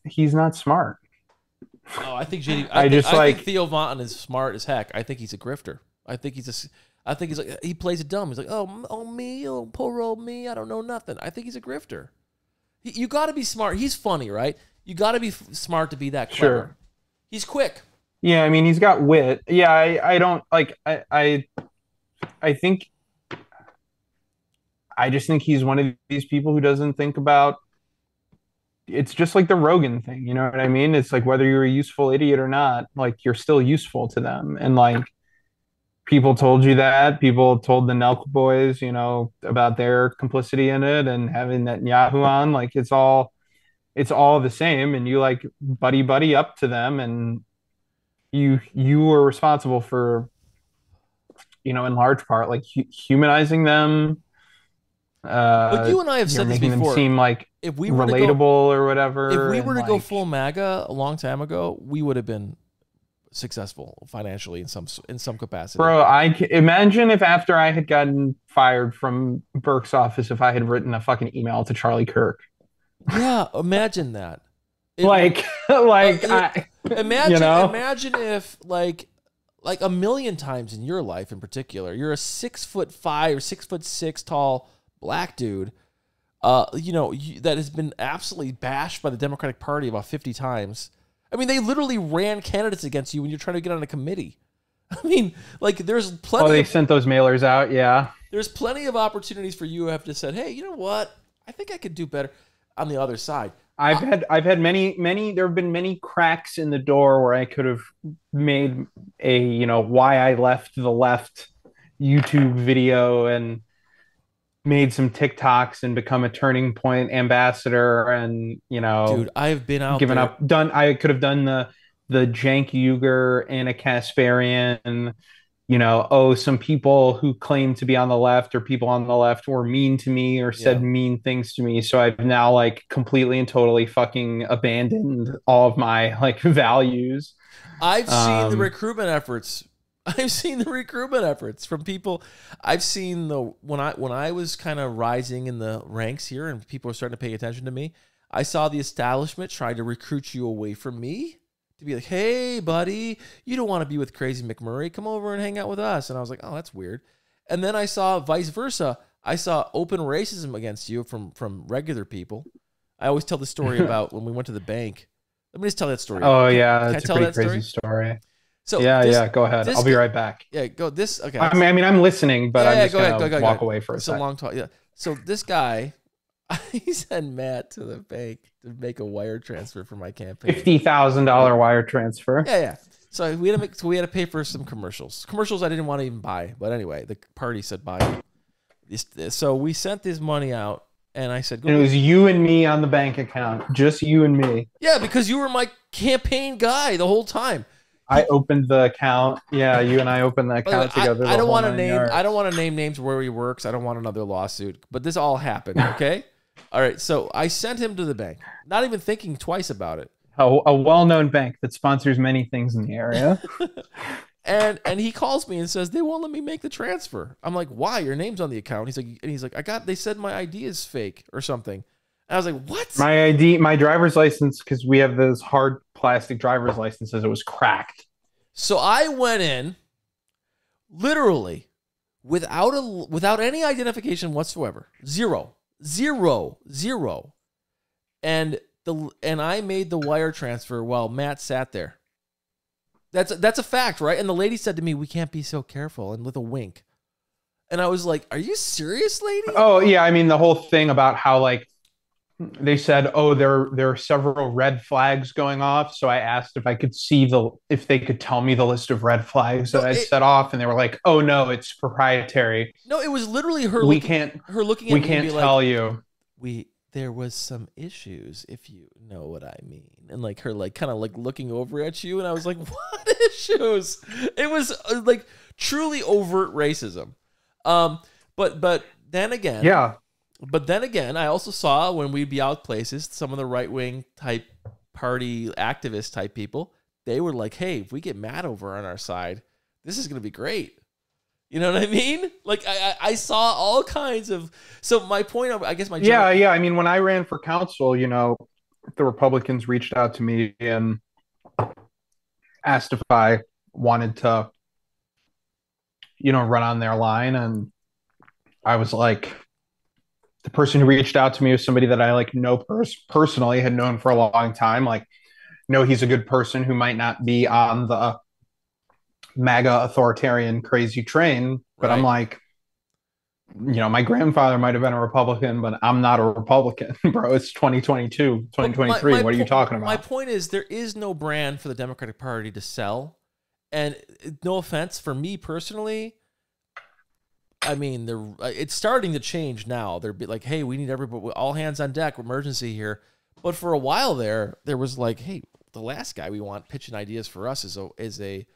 He's not smart. Oh, I think JD. I think Theo Von is smart as heck. I think he's a grifter. I think he's like, he plays it dumb. He's like, me, poor old me. I don't know nothing. I think he's a grifter. You got to be smart. He's funny, right? You got to be smart to be that clever. Sure. He's quick. Yeah, I mean, he's got wit. Yeah, I don't like. I think. I just think he's one of these people who doesn't think about. It's just like the Rogan thing, you know what I mean? It's like whether you're a useful idiot or not, like you're still useful to them, and like people told you that. People told the Nelk boys, about their complicity in it and having Netanyahu on. Like it's all the same, and you like buddy up to them, and you were responsible for, in large part, like humanizing them. But you and I have said this before. Making them seem like if we were relatable or whatever. If we were to go full MAGA a long time ago, we would have been successful financially in some capacity. Bro, I imagine if after I had gotten fired from Burke's office, if I had written a fucking email to Charlie Kirk. Yeah, imagine that. Imagine if like a million times in your life in particular, you're a 6'5" or 6'6" tall black dude, that has been absolutely bashed by the Democratic Party about 50 times. I mean, they literally ran candidates against you when you're trying to get on a committee. I mean, like, there's plenty. Oh, they sent those mailers out, yeah. There's plenty of opportunities for you to have to said, hey, you know what? I think I could do better on the other side. I've had many. There have been many cracks in the door where I could have made a why I left the left YouTube video and made some TikToks and become a Turning Point ambassador, and dude, I've been out given there. up. I could have done the Cenk Uygur, Anna Kasparian. Some people who claim to be on the left or people on the left were mean to me or said mean things to me. So I've now like completely and totally fucking abandoned all of my like values. I've seen the recruitment efforts. From people. I've seen when I was kind of rising in the ranks here and people were starting to pay attention to me, I saw the establishment try to recruit you away from me to be like, hey, buddy, you don't want to be with Crazy McMurray. Come over and hang out with us. And I was like, oh, that's weird. And then I saw vice versa. I saw open racism against you from regular people. I always tell the story about when we went to the bank. Let me just tell that story. Oh, yeah. It's a pretty crazy story. So go ahead. I'll be right back. Yeah, go this. Okay. I mean, I'm listening, but I'm just gonna walk away for a second. It's a long talk. Yeah. So this guy, I sent Matt to the bank to make a wire transfer for my campaign. $50,000 wire transfer. Yeah. So we had to pay for some commercials. Commercials I didn't want to even buy, but anyway, the party said buy them. So we sent this money out, and I said, and it was you and me on the bank account, just you and me. Yeah, because you were my campaign guy the whole time. I opened the account. Yeah, you and I opened the account together. I don't want to name. I don't want to name names where he works. I don't want another lawsuit. But this all happened. Okay. All right. So I sent him to the bank, not even thinking twice about it. A well-known bank that sponsors many things in the area. and he calls me and says they won't let me make the transfer. I'm like, why? Your name's on the account. He's like, they said my ID is fake or something. And I was like, what? My ID, my driver's license, because we have those hard plastic driver's licenses, it was cracked. So I went in, literally, without any identification whatsoever, zero, and I made the wire transfer while Matt sat there. That's a fact, right? And the lady said to me, "We can't be so careful," and with a wink. And I was like, "Are you serious, lady?" Oh yeah, I mean the whole thing about how like. They said, "Oh, there are several red flags going off." So I asked if I could see if they could tell me the list of red flags that I set off, and they were like, "Oh no, it's proprietary." No, it was literally her. We can't tell you. There was some issues, if you know what I mean, and like her, like kind of like looking over at you, and I was like, "What issues?" It was like truly overt racism. But then again, yeah. But then again, I also saw when we'd be out places, some of the right-wing type party activist type people, they were like, hey, if we get Matt over on our side, this is going to be great. You know what I mean? Like I saw all kinds of, so my point, I guess my yeah. I mean, when I ran for council, you know, the Republicans reached out to me and asked if I wanted to, you know, run on their line. And I was like, the person who reached out to me was somebody that I like know personally, had known for a long time. Like, know he's a good person who might not be on the MAGA authoritarian crazy train, but right. I'm like, you know, my grandfather might have been a Republican, but I'm not a Republican, bro. It's 2022, 2023. What are you talking about? My point is there is no brand for the Democratic Party to sell. And no offense, for me personally, I mean, it's starting to change now. They're like, hey, we need everybody, all hands on deck, emergency here. But for a while there was like, hey, the last guy we want pitching ideas for us is a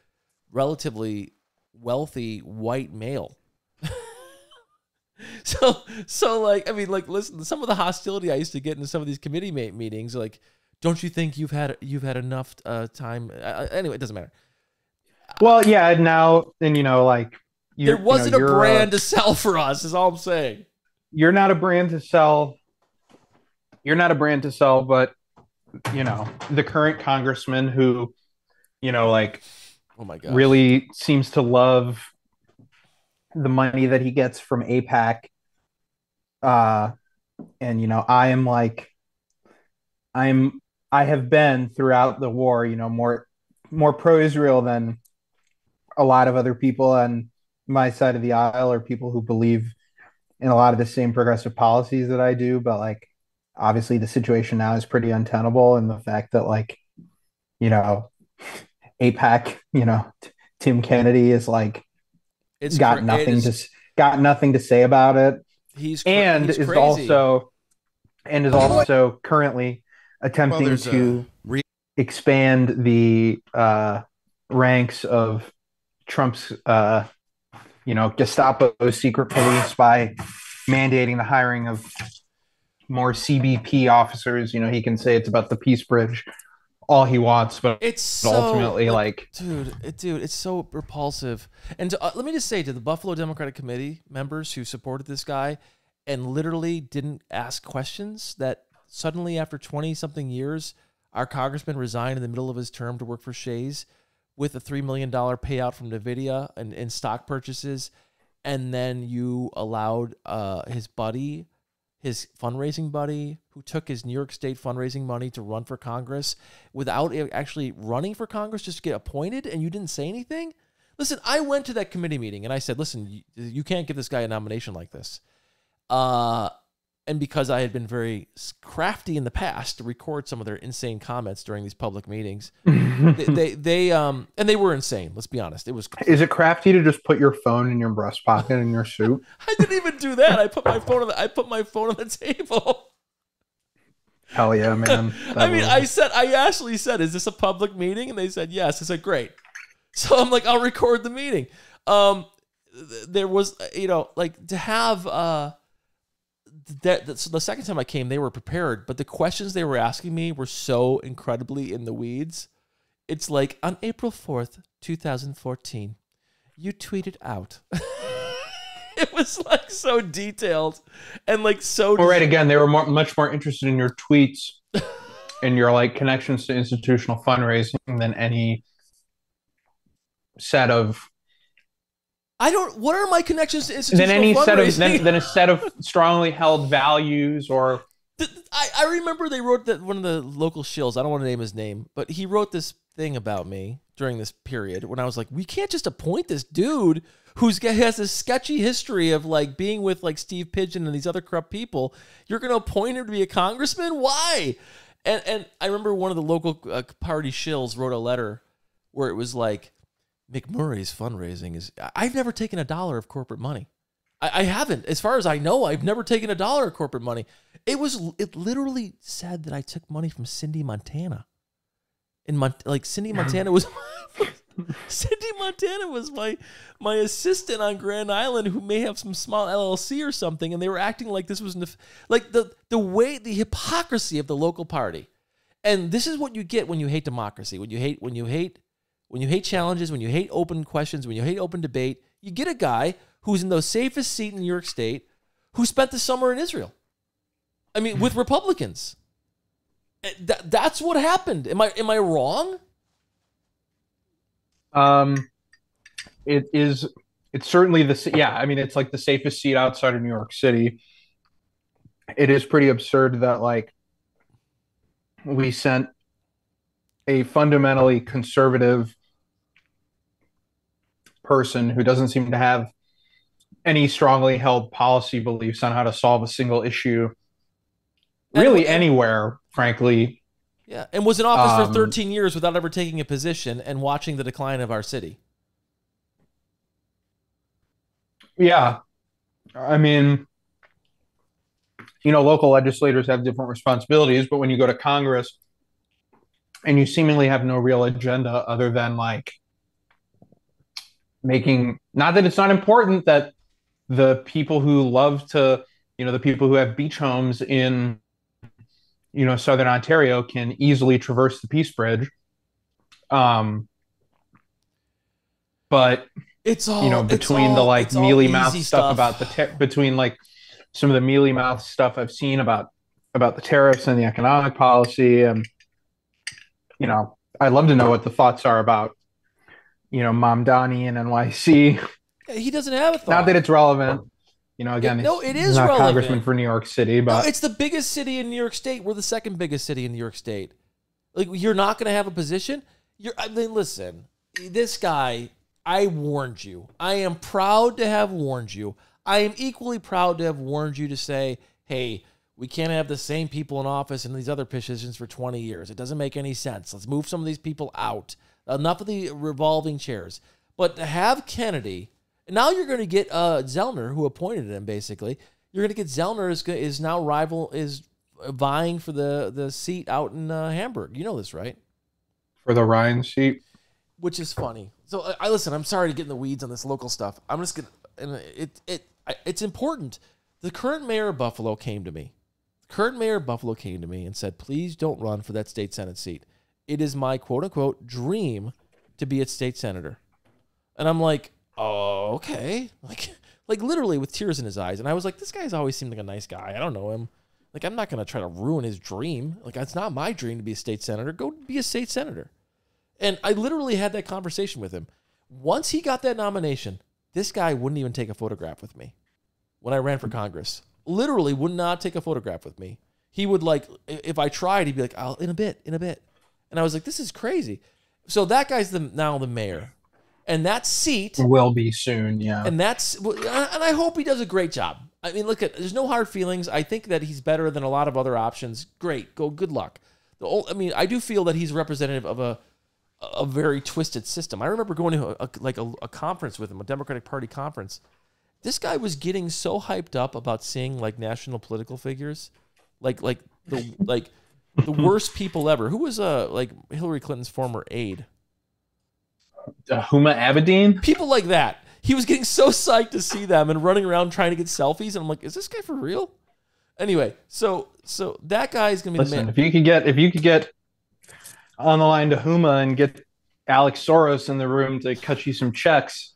relatively wealthy white male. So like, I mean, like, listen, some of the hostility I used to get in some of these committee meetings, like, don't you think you've had enough time? Anyway, it doesn't matter. Well, yeah, now, and you know, like, there wasn't a brand to sell for us, is all I'm saying. You're not a brand to sell. You're not a brand to sell, but, you know, the current congressman who, you know, like, oh my God, really seems to love the money that he gets from AIPAC. And, you know, I have been throughout the war, you know, more pro-Israel than a lot of other people on my side of the aisle, or people who believe in a lot of the same progressive policies that I do. But like, obviously the situation now is pretty untenable. And the fact that, like, you know, AIPAC, you know, Tim Kennedy is like, got nothing to say about it. He's also currently attempting to expand the ranks of Trump's you know, Gestapo secret police by mandating the hiring of more CBP officers. You know, he can say it's about the peace bridge all he wants, but it's so, ultimately, like dude, it's so repulsive. And let me just say, to the Buffalo Democratic Committee members who supported this guy and literally didn't ask questions, that suddenly after 20-something years, our congressman resigned in the middle of his term to work for Shays with a $3 million payout from NVIDIA and in stock purchases, and then you allowed his buddy, his fundraising buddy, who took his New York State fundraising money to run for Congress without actually running for Congress, just to get appointed, and you didn't say anything? Listen, I went to that committee meeting, and I said, listen, you can't give this guy a nomination like this. And And because I had been very crafty in the past to record some of their insane comments during these public meetings, and they were insane. Let's be honest. It was. Is it crafty to just put your phone in your breast pocket in your suit? I didn't even do that. I put my phone on the table. Hell yeah, man. I actually said, "Is this a public meeting?" And they said yes. I said, "Great." So I'm like, "I'll record the meeting." There was, like to have. So the second time I came, they were prepared, but the questions they were asking me were so incredibly in the weeds. It's like, on April 4th, 2014, you tweeted out. It was like so detailed and like so. Well, right. Again, they were much more interested in your tweets and your like connections to institutional fundraising than any set of. What are my connections to institutional fundraising? Than a set of strongly held values or. I remember they wrote that one of the local shills, I don't want to name his name, but he wrote this thing about me during this period when I was like, we can't just appoint this dude who has this sketchy history of like being with like Steve Pigeon and these other corrupt people. You're going to appoint him to be a congressman? Why? And I remember one of the local party shills wrote a letter where it was like, McMurray's fundraising is... I've never taken $1 of corporate money. I haven't. As far as I know, I've never taken $1 of corporate money. It literally said that I took money from Cindy Montana. Cindy Montana was... Cindy Montana was my assistant on Grand Island who may have some small LLC or something, and they were acting like this was... Like the hypocrisy of the local party. And this is what you get when you hate democracy. When you hate challenges, when you hate open questions, when you hate open debate, you get a guy who's in the safest seat in New York State who spent the summer in Israel. I mean, with Republicans. That's what happened. Am I wrong? It's certainly it's like the safest seat outside of New York City. It is pretty absurd that like we sent a fundamentally conservative person who doesn't seem to have any strongly held policy beliefs on how to solve a single issue really anywhere, frankly. Yeah, and was in office for 13 years without ever taking a position and watching the decline of our city. Yeah. I mean, local legislators have different responsibilities, but when you go to Congress and you seemingly have no real agenda other than like not that it's not important that the people who love to, the people who have beach homes in, Southern Ontario can easily traverse the Peace Bridge. But it's all, between the like mealy mouth stuff about between like some of the mealy mouth stuff I've seen about the tariffs and the economic policy, and I'd love to know what the thoughts are about, Mamdani and NYC. He doesn't have a thought. Not that it's relevant. Again, it is not relevant. Congressman for New York City, but it's the biggest city in New York State. We're the second biggest city in New York State. Like, you're not going to have a position? Listen, this guy, I warned you. I am proud to have warned you. I am equally proud to have warned you to say, hey, we can't have the same people in office in these other positions for 20 years. It doesn't make any sense. Let's move some of these people out. Enough of the revolving chairs. But to have Kennedy, now you're going to get Zellner, who appointed him, basically. You're going to get Zellner is vying for the seat out in Hamburg. You know this, right? For the Ryan seat. Which is funny. So listen, I'm sorry to get in the weeds on this local stuff. I'm just going to, it's important. The current mayor of Buffalo came to me. And said, please don't run for that state Senate seat. It is my quote unquote dream to be a state senator. And I'm like, oh, okay. Like literally with tears in his eyes. And I was like, this guy's always seemed like a nice guy. I don't know him. Like, I'm not going to try to ruin his dream. Like, it's not my dream to be a state senator. Go be a state senator. And I literally had that conversation with him. Once he got that nomination, this guy wouldn't even take a photograph with me when I ran for Congress. Literally would not take a photograph with me. He would, like, if I tried, he'd be like, in a bit. And I was like, this is crazy. So that guy's now the mayor. And that seat will be soon, yeah. And I hope he does a great job. I mean, look, there's no hard feelings. I think that he's better than a lot of other options. Great. Good luck. I do feel that he's representative of a very twisted system. I remember going to a conference with him, a Democratic Party conference. This guy was getting so hyped up about seeing like national political figures, like the worst people ever. Who was like Hillary Clinton's former aide? Huma Abedin? People like that. He was getting so psyched to see them and running around trying to get selfies. And I'm like, is this guy for real? Anyway, so that guy is gonna be the man. If you could get on the line to Huma and get Alex Soros in the room to cut you some checks.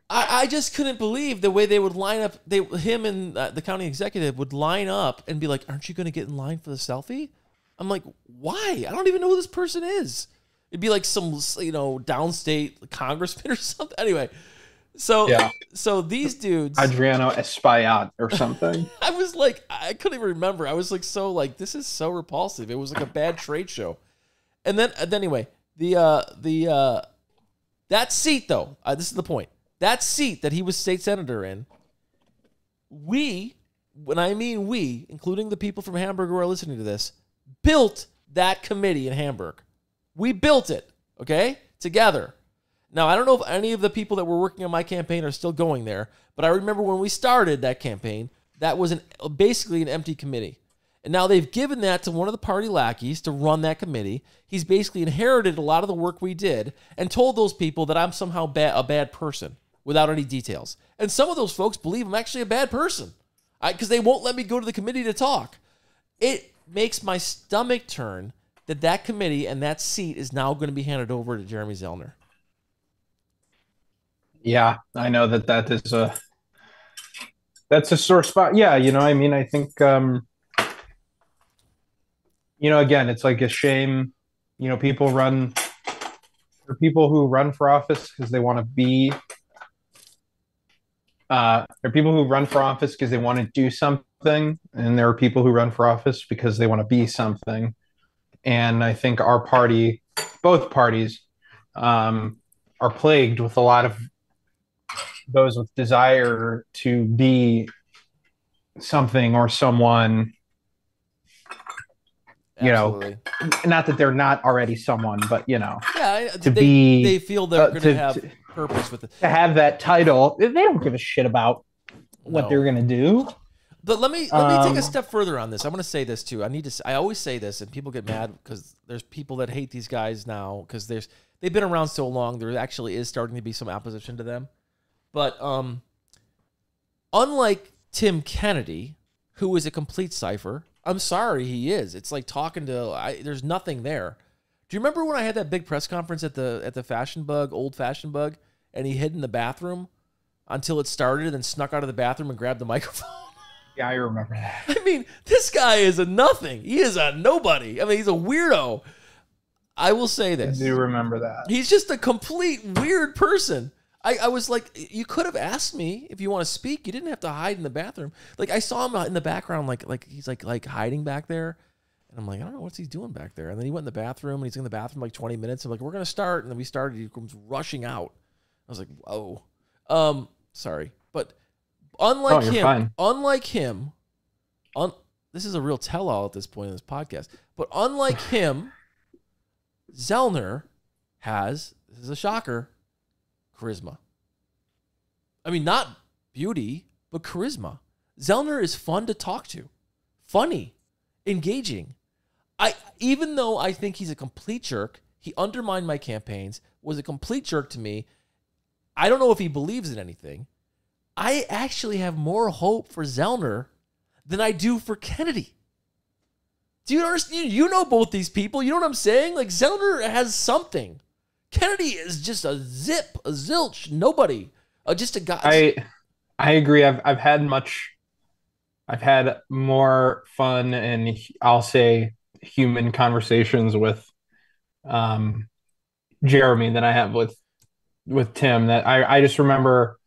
I just couldn't believe the way they would line up. Him and the county executive would line up and be like, "Aren't you going to get in line for the selfie?" I'm like, "Why? I don't even know who this person is." It'd be like some downstate congressman or something. Anyway, so these dudes, Adriano Espaillat or something. I was like, I couldn't even remember. I was like, this is so repulsive. It was like a bad trade show. And then anyway, that seat though. This is the point. That seat that he was state senator in, when I mean we, including the people from Hamburg who are listening to this, built that committee in Hamburg. We built it, okay, together. Now, I don't know if any of the people that were working on my campaign are still going there, but I remember when we started that campaign, that was basically an empty committee. And now they've given that to one of the party lackeys to run that committee. He's basically inherited a lot of the work we did and told those people that I'm somehow a bad person without any details. And some of those folks believe I'm actually a bad person because they won't let me go to the committee to talk. It makes my stomach turn that committee and that seat is now going to be handed over to Jeremy Zellner. Yeah, I know that's a sore spot. Yeah, I think, again, it's like a shame, people who run for office because they want to be, there are people who run for office because they want to do something, and there are people who run for office because they want to be something. And I think our party, both parties, are plagued with a lot of those with desire to be something or someone. Absolutely. Not that they're not already someone, but they feel they're going to have purpose with it. To have that title, they don't give a shit about what they're going to do. But let me take a step further on this. I'm going to say this too. I always say this, and people get mad because there's people that hate these guys now because they've been around so long. There actually is starting to be some opposition to them. But unlike Tim Kennedy, who is a complete cipher, I'm sorry, he is. It's like talking to there's nothing there. Do you remember when I had that big press conference at the Fashion Bug, old Fashion Bug, and he hid in the bathroom until it started and then snuck out of the bathroom and grabbed the microphone? Yeah, I remember that. I mean, this guy is a nothing. He is a nobody. I mean, he's a weirdo. I will say this. I do remember that. He's just a complete weird person. I was like, you could have asked me if you want to speak. You didn't have to hide in the bathroom. Like, I saw him in the background, like he's like hiding back there. And I'm like, I don't know what's he doing back there. And then he went in the bathroom, and he's in the bathroom like 20 minutes. I'm like, we're going to start. And then we started. He comes rushing out. I was like, whoa. Sorry. But unlike him, this is a real tell-all at this point in this podcast. But unlike him, Zellner has, this is a shocker, charisma. I mean, not beauty, but charisma. Zellner is fun to talk to. Funny. Engaging. Even though I think he's a complete jerk, he undermined my campaigns, was a complete jerk to me. I don't know if he believes in anything. I actually have more hope for Zellner than I do for Kennedy. Do you understand? You know both these people. You know what I'm saying? Like, Zellner has something. Kennedy is just a zip, a zilch, nobody. Just a guy. I agree. I've had more fun and I'll say human conversations with Jeremy than I have with Tim. That I just remember.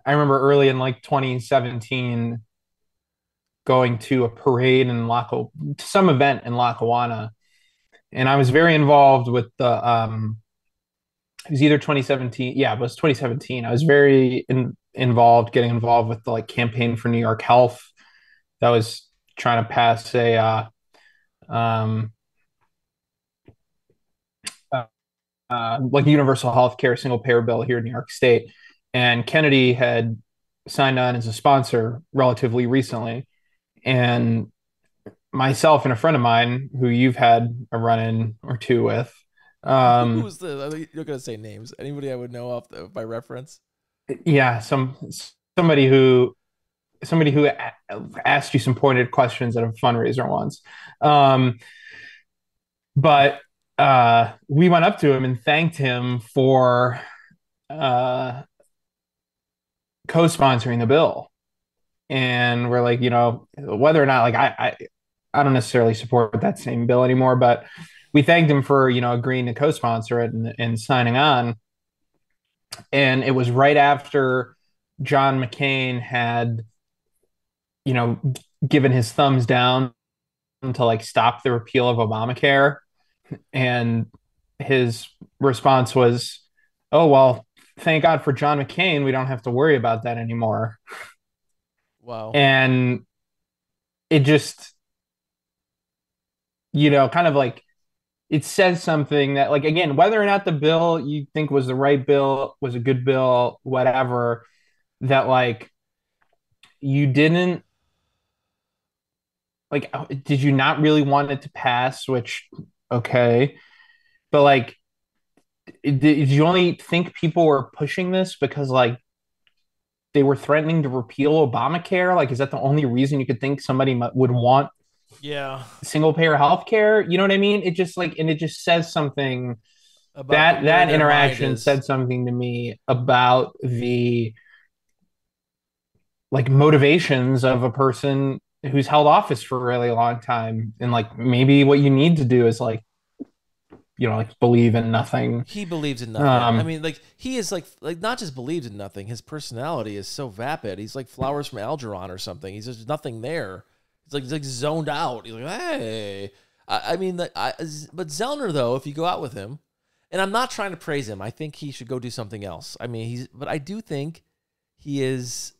I remember early in like 2017 going to a parade in some event in Lackawanna, and I was very involved with the it was either 2017. Yeah, it was 2017. I was very getting involved with the like campaign for New York Health that was trying to pass a um, like universal health care single payer bill here in New York State. And Kennedy had signed on as a sponsor relatively recently. And myself and a friend of mine who you've had a run-in or two with. Who's you're gonna say names? Anybody I would know by reference? Yeah, somebody who asked you some pointed questions at a fundraiser once. But we went up to him and thanked him for co-sponsoring the bill. And we're like, whether or not like I don't necessarily support that same bill anymore, but we thanked him for, agreeing to co-sponsor it and signing on. And it was right after John McCain had, given his thumbs down to like stop the repeal of Obamacare. And his response was, oh, well, thank God for John McCain. We don't have to worry about that anymore. Wow. And it just, kind of like, it says something that, like, again, whether or not the bill you think was the right bill, was a good bill, whatever, that like you didn't like, did you not really want it to pass? Which, okay, but like, did you only think people were pushing this because like they were threatening to repeal Obamacare? Like, is that the only reason you could think somebody would want single payer healthcare? You know what I mean? It just like, and it just says something about that interaction said something to me about the like motivations of a person who's held office for a really long time. And like, maybe what you need to do is like, like believe in nothing. He believes in nothing. I mean, like he is like not just believes in nothing. His personality is so vapid. He's like flowers from Algernon or something. He's just nothing there. He's like zoned out. He's like, hey. I mean, but Zellner though, if you go out with him, and I'm not trying to praise him, I think he should go do something else. I mean, but I do think he is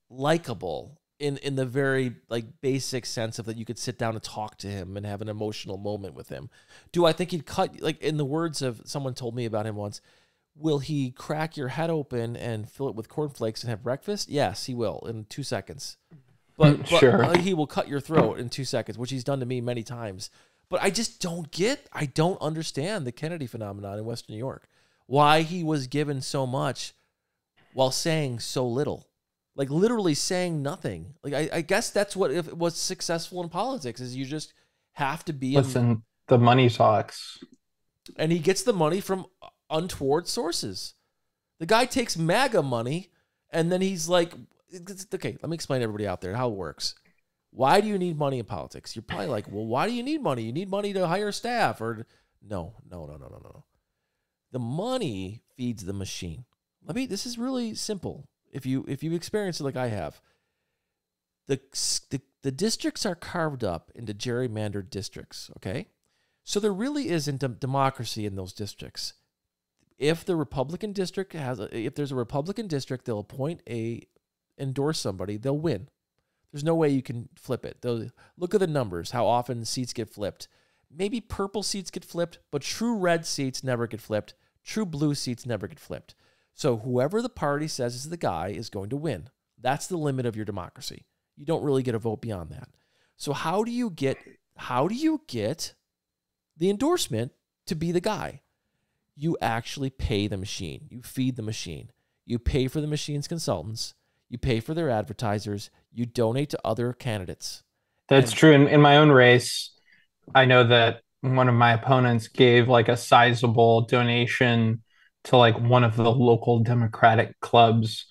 likable in the very like basic sense of that you could sit down and talk to him and have an emotional moment with him. Do I think he'd cut, like in the words of someone told me about him once, will he crack your head open and fill it with cornflakes and have breakfast? Yes, he will in 2 seconds. But sure. He will cut your throat in 2 seconds, which he's done to me many times. But I just I don't understand the Kennedy phenomenon in Western New York. Why he was given so much while saying so little. Like literally saying nothing. Like I guess that's what if it was successful in politics is you just have to be. Listen, the money talks, and he gets the money from untoward sources. The guy takes MAGA money, and then he's like, "Okay, let me explain to everybody out there how it works. Why do you need money in politics? You're probably like, well, why do you need money? You need money to hire staff, or no. The money feeds the machine. This is really simple. If you experience it like I have, the districts are carved up into gerrymandered districts, okay? So there really isn't a democracy in those districts. If the Republican district if there's a Republican district, they'll endorse somebody, they'll win. There's no way you can flip it. Look at the numbers, how often seats get flipped. Maybe purple seats get flipped, but true red seats never get flipped. True blue seats never get flipped. So whoever the party says is the guy is going to win. That's the limit of your democracy. You don't really get a vote beyond that. So how do you get the endorsement to be the guy? You actually pay the machine. You feed the machine. You pay for the machine's consultants. You pay for their advertisers. You donate to other candidates. That's true. In my own race, I know that one of my opponents gave like a sizable donation to like one of the local Democratic clubs.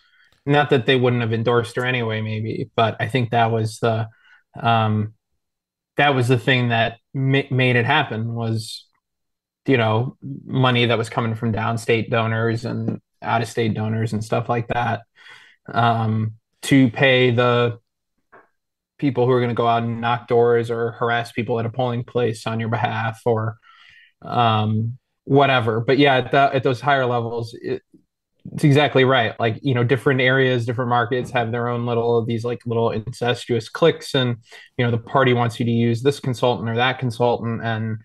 Not that they wouldn't have endorsed her anyway, maybe, but I think that was the thing that made it happen was, money that was coming from downstate donors and out-of-state donors and stuff like that, to pay the people who are going to go out and knock doors or harass people at a polling place on your behalf or whatever. But yeah, at those higher levels, It's exactly right. Like, different areas, different markets have their own little incestuous cliques, and the party wants you to use this consultant or that consultant. And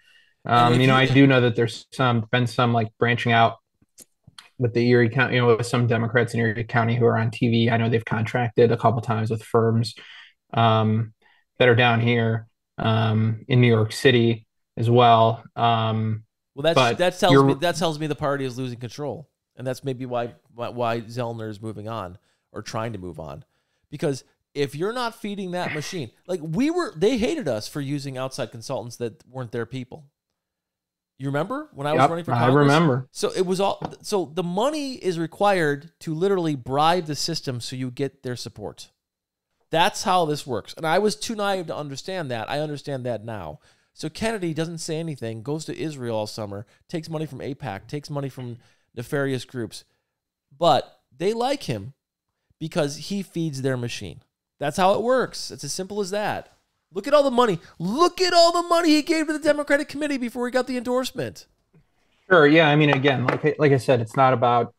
I do know that there's been some like branching out with the Erie County, with some Democrats in Erie County who are on TV. I know they've contracted a couple times with firms that are down here in New York City as well. Well, that tells me the party is losing control, and that's maybe why Zellner is moving on or trying to move on, because if you're not feeding that machine, like they hated us for using outside consultants that weren't their people. You remember when I was running for Congress? I remember. So the money is required to literally bribe the system so you get their support. That's how this works. And I was too naive to understand that. I understand that now. So Kennedy doesn't say anything, goes to Israel all summer, takes money from AIPAC, takes money from nefarious groups. But they like him because he feeds their machine. That's how it works. It's as simple as that. Look at all the money. Look at all the money he gave to the Democratic committee before he got the endorsement. Sure. Yeah. I mean, again, like I said, it's not about,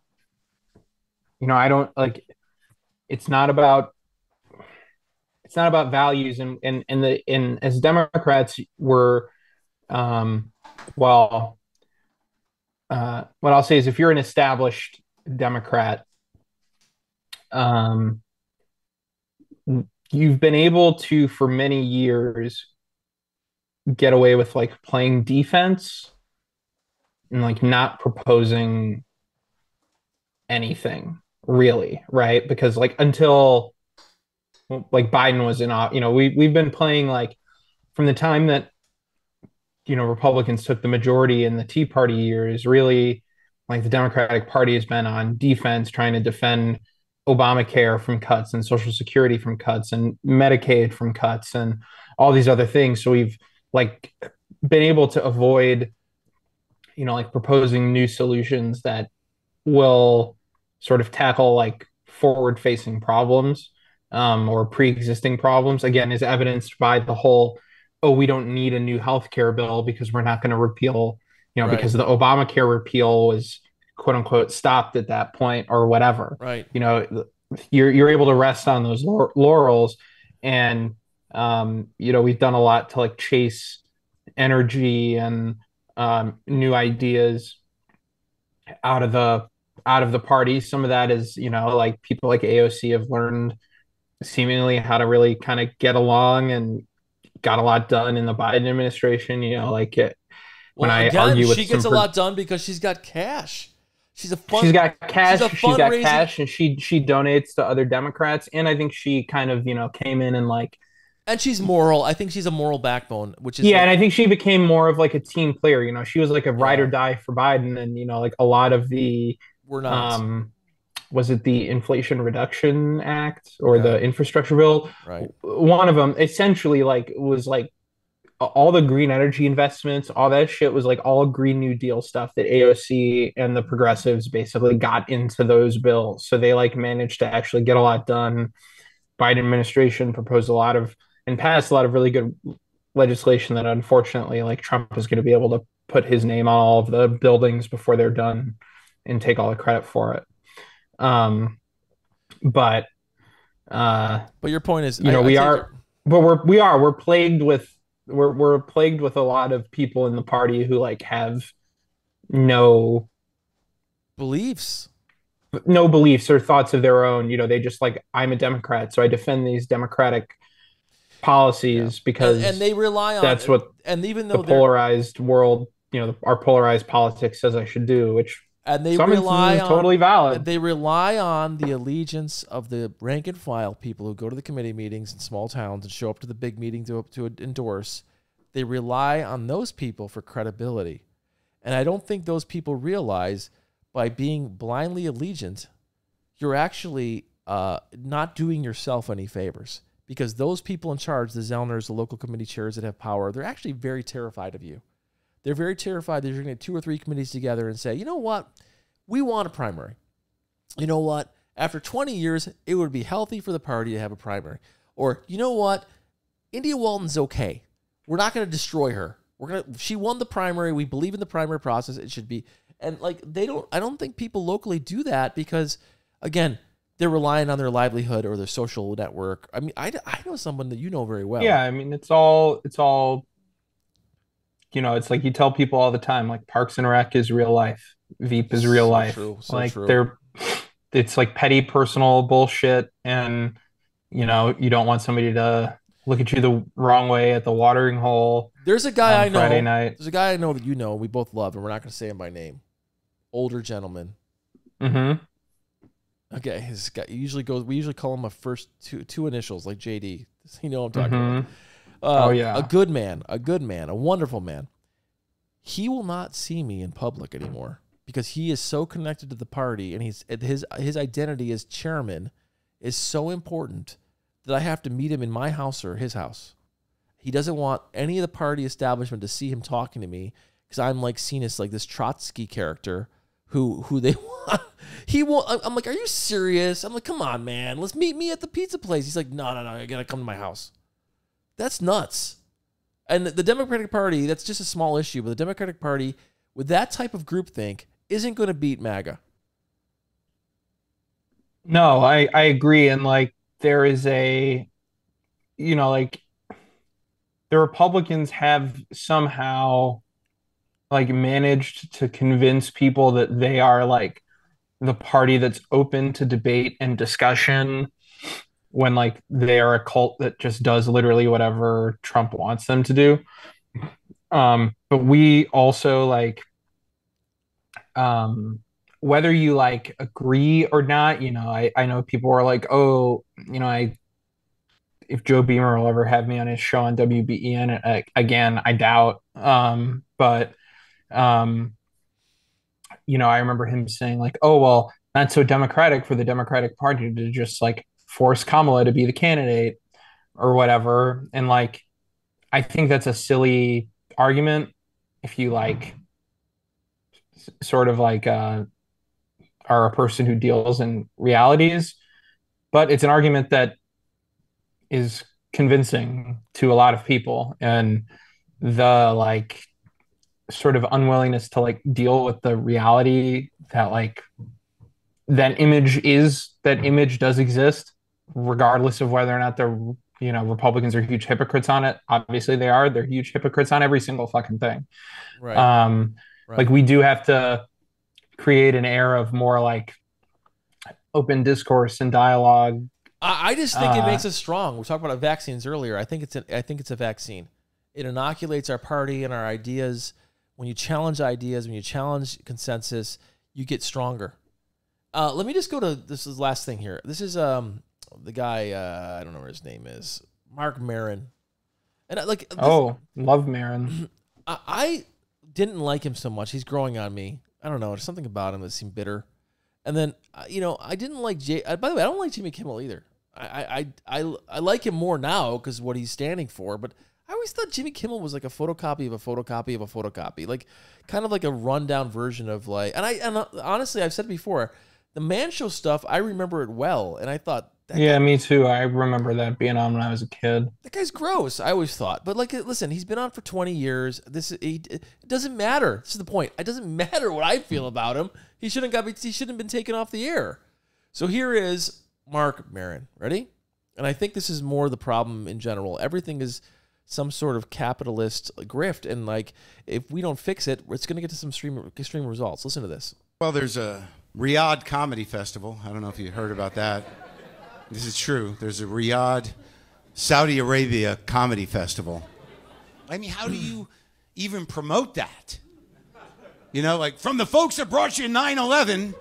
it's not about values, and as Democrats what I'll say is, if you're an established Democrat, you've been able to, for many years, get away with like playing defense and like not proposing anything really, right? Because like until like Biden was in, we've been playing like from the time that Republicans took the majority in the Tea Party years, really like the Democratic Party has been on defense, trying to defend Obamacare from cuts and Social Security from cuts and Medicaid from cuts and all these other things. So we've like been able to avoid, like proposing new solutions that will sort of tackle like forward-facing problems or pre-existing problems. Again, is evidenced by the whole, we don't need a new healthcare bill because we're not going to repeal, right, because the Obamacare repeal was quote unquote stopped at that point or whatever. Right. You're able to rest on those laurels, and we've done a lot to like chase energy and new ideas out of the party. Some of that is, like people like AOC have learned seemingly how to really kind of get along and got a lot done in the Biden administration. She gets a lot done because she's got cash. She's got cash, and she donates to other Democrats. And I think she kind of, came in and like, and she's moral. I think she's a moral backbone, which is and I think she became more of like a team player. She was like a ride or die for Biden, and like a lot of the was it the Inflation Reduction Act or the infrastructure bill? Right. One of them essentially like was like all the green energy investments, all that shit was like all Green New Deal stuff that AOC and the progressives basically got into those bills. So they like managed to actually get a lot done. Biden administration proposed and passed a lot of really good legislation that unfortunately like Trump is going to be able to put his name on all of the buildings before they're done and take all the credit for it. But your point is, we're plagued with a lot of people in the party who like have no beliefs or thoughts of their own. They just like, I'm a Democrat, so I defend these democratic policies because and they rely on that's what, and even though the polarized world, our polarized politics says I should do, which they rely on totally valid. They rely on the allegiance of the rank and file people who go to the committee meetings in small towns and show up to the big meeting to endorse. They rely on those people for credibility. And I don't think those people realize by being blindly allegiant, you're actually not doing yourself any favors, because those people in charge, the Zellners, the local committee chairs that have power, they're actually very terrified of you. They're very terrified that you're going to get 2 or 3 committees together and say, you know what? We want a primary. You know what? After 20 years, it would be healthy for the party to have a primary. Or, you know what? India Walton's okay. We're not going to destroy her. She won the primary. We believe in the primary process. It should be. And like I don't think people locally do that because, again, they're relying on their livelihood or their social network. I mean, I know someone that you know very well. Yeah, I mean, it's all, it's like you tell people all the time, like Parks and Rec is real life. Veep is real life. True, so like true. It's like petty personal bullshit. And, you don't want somebody to look at you the wrong way at the watering hole. There's a guy I know. Friday night. There's a guy I know that you know, we both love, and we're not going to say him by name. Older gentleman. Mm-hmm. Okay, his guy we usually call him a first two initials, like JD. You know what I'm talking about. Oh yeah. A good man, a wonderful man. He will not see me in public anymore because he is so connected to the party, and his identity as chairman is so important that I have to meet him in my house or his house. He doesn't want any of the party establishment to see him talking to me because I'm like seen as like this Trotsky character who they want. He won't. I'm like, are you serious? I'm like, come on, man. Let's meet me at the pizza place. He's like, no. You gotta come to my house. That's nuts. And the Democratic Party, that's just a small issue, but the Democratic Party with that type of groupthink isn't going to beat MAGA. No, I agree. And like, there is like the Republicans have somehow like managed to convince people that they are like the party that's open to debate and discussion when like they are a cult that just does literally whatever Trump wants them to do. But we also like, whether you like agree or not, I know people are like, oh, if Joe Beamer will ever have me on his show on WBEN, again, I doubt. But I remember him saying like, oh, well, not so democratic for the Democratic Party to just like force Kamala to be the candidate or whatever. And like, I think that's a silly argument if you like sort of like are a person who deals in realities, but it's an argument that is convincing to a lot of people. And the like sort of unwillingness to like deal with the reality that like that image does exist, regardless of whether or not they're Republicans are huge hypocrites on it. Obviously they are. They're huge hypocrites on every single fucking thing. Right. Right. Like we do have to create an air of more like open discourse and dialogue. I just think it makes us strong. We talked about vaccines earlier. I think it's a vaccine. It inoculates our party and our ideas. When you challenge ideas, when you challenge consensus, you get stronger. Let me just go to this is the last thing here. This is the guy I don't know what his name is, Mark Maron, and love Maron. I didn't like him so much. He's growing on me. I don't know. There's something about him that seemed bitter. And then I didn't like by the way, I don't like Jimmy Kimmel either. I like him more now because what he's standing for, but I always thought Jimmy Kimmel was like a photocopy of a photocopy of a photocopy, like kind of like a rundown version of like. And honestly, I've said before, the Man Show stuff, I remember it well, and I thought, me too. I remember that being on when I was a kid. That guy's gross. I always thought, but like, listen, he's been on for 20 years. It doesn't matter. This is the point. It doesn't matter what I feel about him. He shouldn't have been taken off the air. So here is Mark Maron. Ready? And I think this is more the problem in general. Everything is some sort of capitalist grift, and like if we don't fix it, it's going to get to some extreme results. Listen to this. Well, there's a Riyadh Comedy Festival. I don't know if you heard about that. This is true. There's a Riyadh, Saudi Arabia Comedy Festival. I mean, how do you even promote that? Like from the folks that brought you 9/11.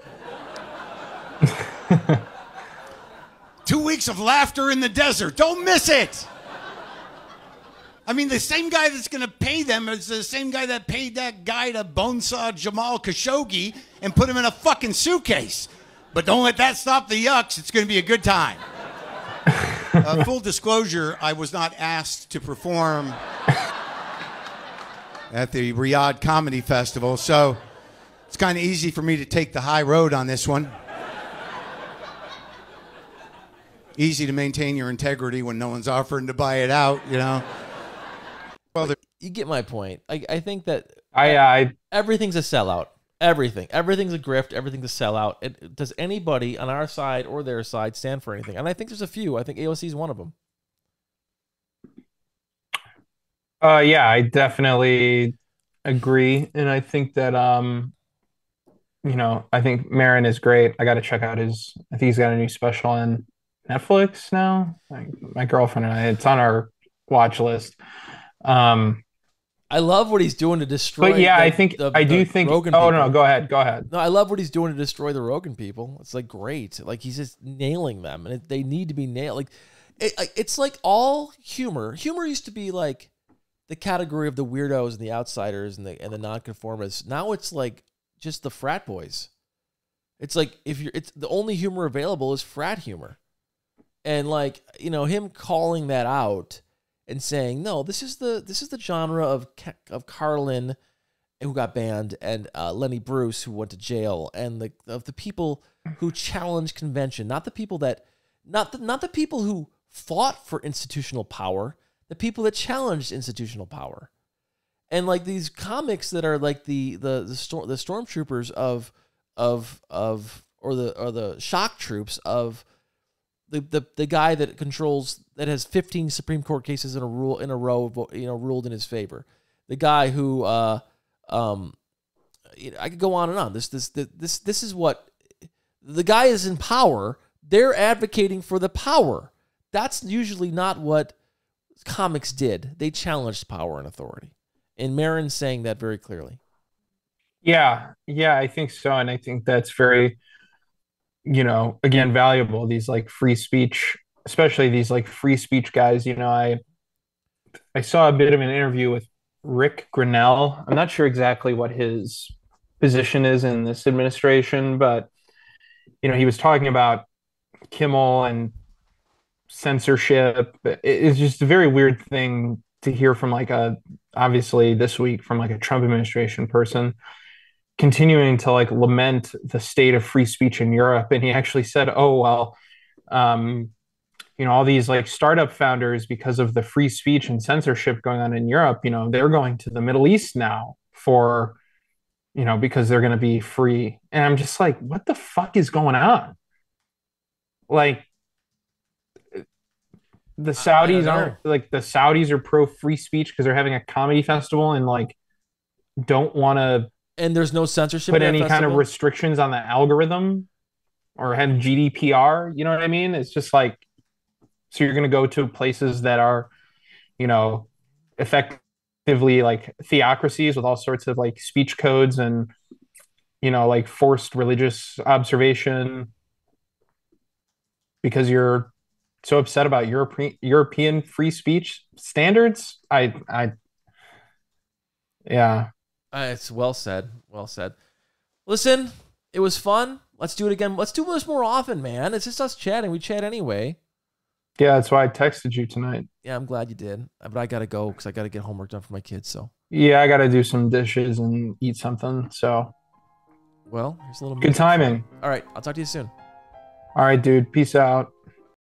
2 weeks of laughter in the desert. Don't miss it. I mean, the same guy that's going to pay them is the same guy that paid that guy to bonesaw Jamal Khashoggi and put him in a fucking suitcase. But don't let that stop the yucks. It's going to be a good time. Full disclosure, I was not asked to perform at the Riyadh Comedy Festival, so it's kind of easy for me to take the high road on this one. Easy to maintain your integrity when no one's offering to buy it out, Well, you get my point. I think that I everything's a sellout. Everything's a grift. Everything's a sellout. Does anybody on our side or their side stand for anything? And I think there's a few. I think AOC is one of them. Yeah, I definitely agree, and I think that I think Marin is great. I got to check out his. I think he's got a new special on Netflix now. My girlfriend and I, it's on our watch list. I love what he's doing to destroy. But yeah, I do think. Rogan Oh people. no, go ahead. No, I love what he's doing to destroy the Rogan people. It's like great. Like he's just nailing them, and they need to be nailed. Like it's like all humor. Humor used to be like the category of the weirdos and the outsiders and the nonconformists. Now it's like just the frat boys. It's like it's the only humor available is frat humor, and like him calling that out. And saying no, this is the genre of Carlin, who got banned, and Lenny Bruce, who went to jail, and the people who challenge convention, not the people who fought for institutional power, the people that challenged institutional power, and like these comics that are like the stormtroopers or the shock troops of. The guy that has 15 Supreme Court cases in a row ruled in his favor. The guy who I could go on and on. This is what the guy is in power. They're advocating for the power. That's usually not what comics did. They challenged power and authority. And Marin's saying that very clearly. Yeah, I think so, and I think that's very. Again, valuable, these like free speech, especially these like free speech guys. I saw a bit of an interview with Rick Grinnell. I'm not sure exactly what his position is in this administration, but he was talking about Kimmel and censorship. It's just a very weird thing to hear from obviously this week from like a Trump administration person. Continuing to like lament the state of free speech in Europe. And he actually said, oh, well, all these like startup founders, because of the free speech and censorship going on in Europe, they're going to the Middle East now for, because they're going to be free. And I'm just like, what the fuck is going on? Like the Saudis are pro free speech because they're having a comedy festival and like don't want to and there's no censorship. Put any kind of restrictions on the algorithm or have GDPR. You know what I mean? It's just like, so you're going to go to places that are, effectively like theocracies with all sorts of like speech codes and, like forced religious observation because you're so upset about European free speech standards. Yeah. It's well said. Well said. Listen, it was fun. Let's do it again. Let's do this more often, man. It's just us chatting. We chat anyway. Yeah, that's why I texted you tonight. Yeah, I'm glad you did. But I got to go because I got to get homework done for my kids. So. Yeah, I got to do some dishes and eat something. So. Well, here's a little good timing. All right. I'll talk to you soon. All right, dude. Peace out.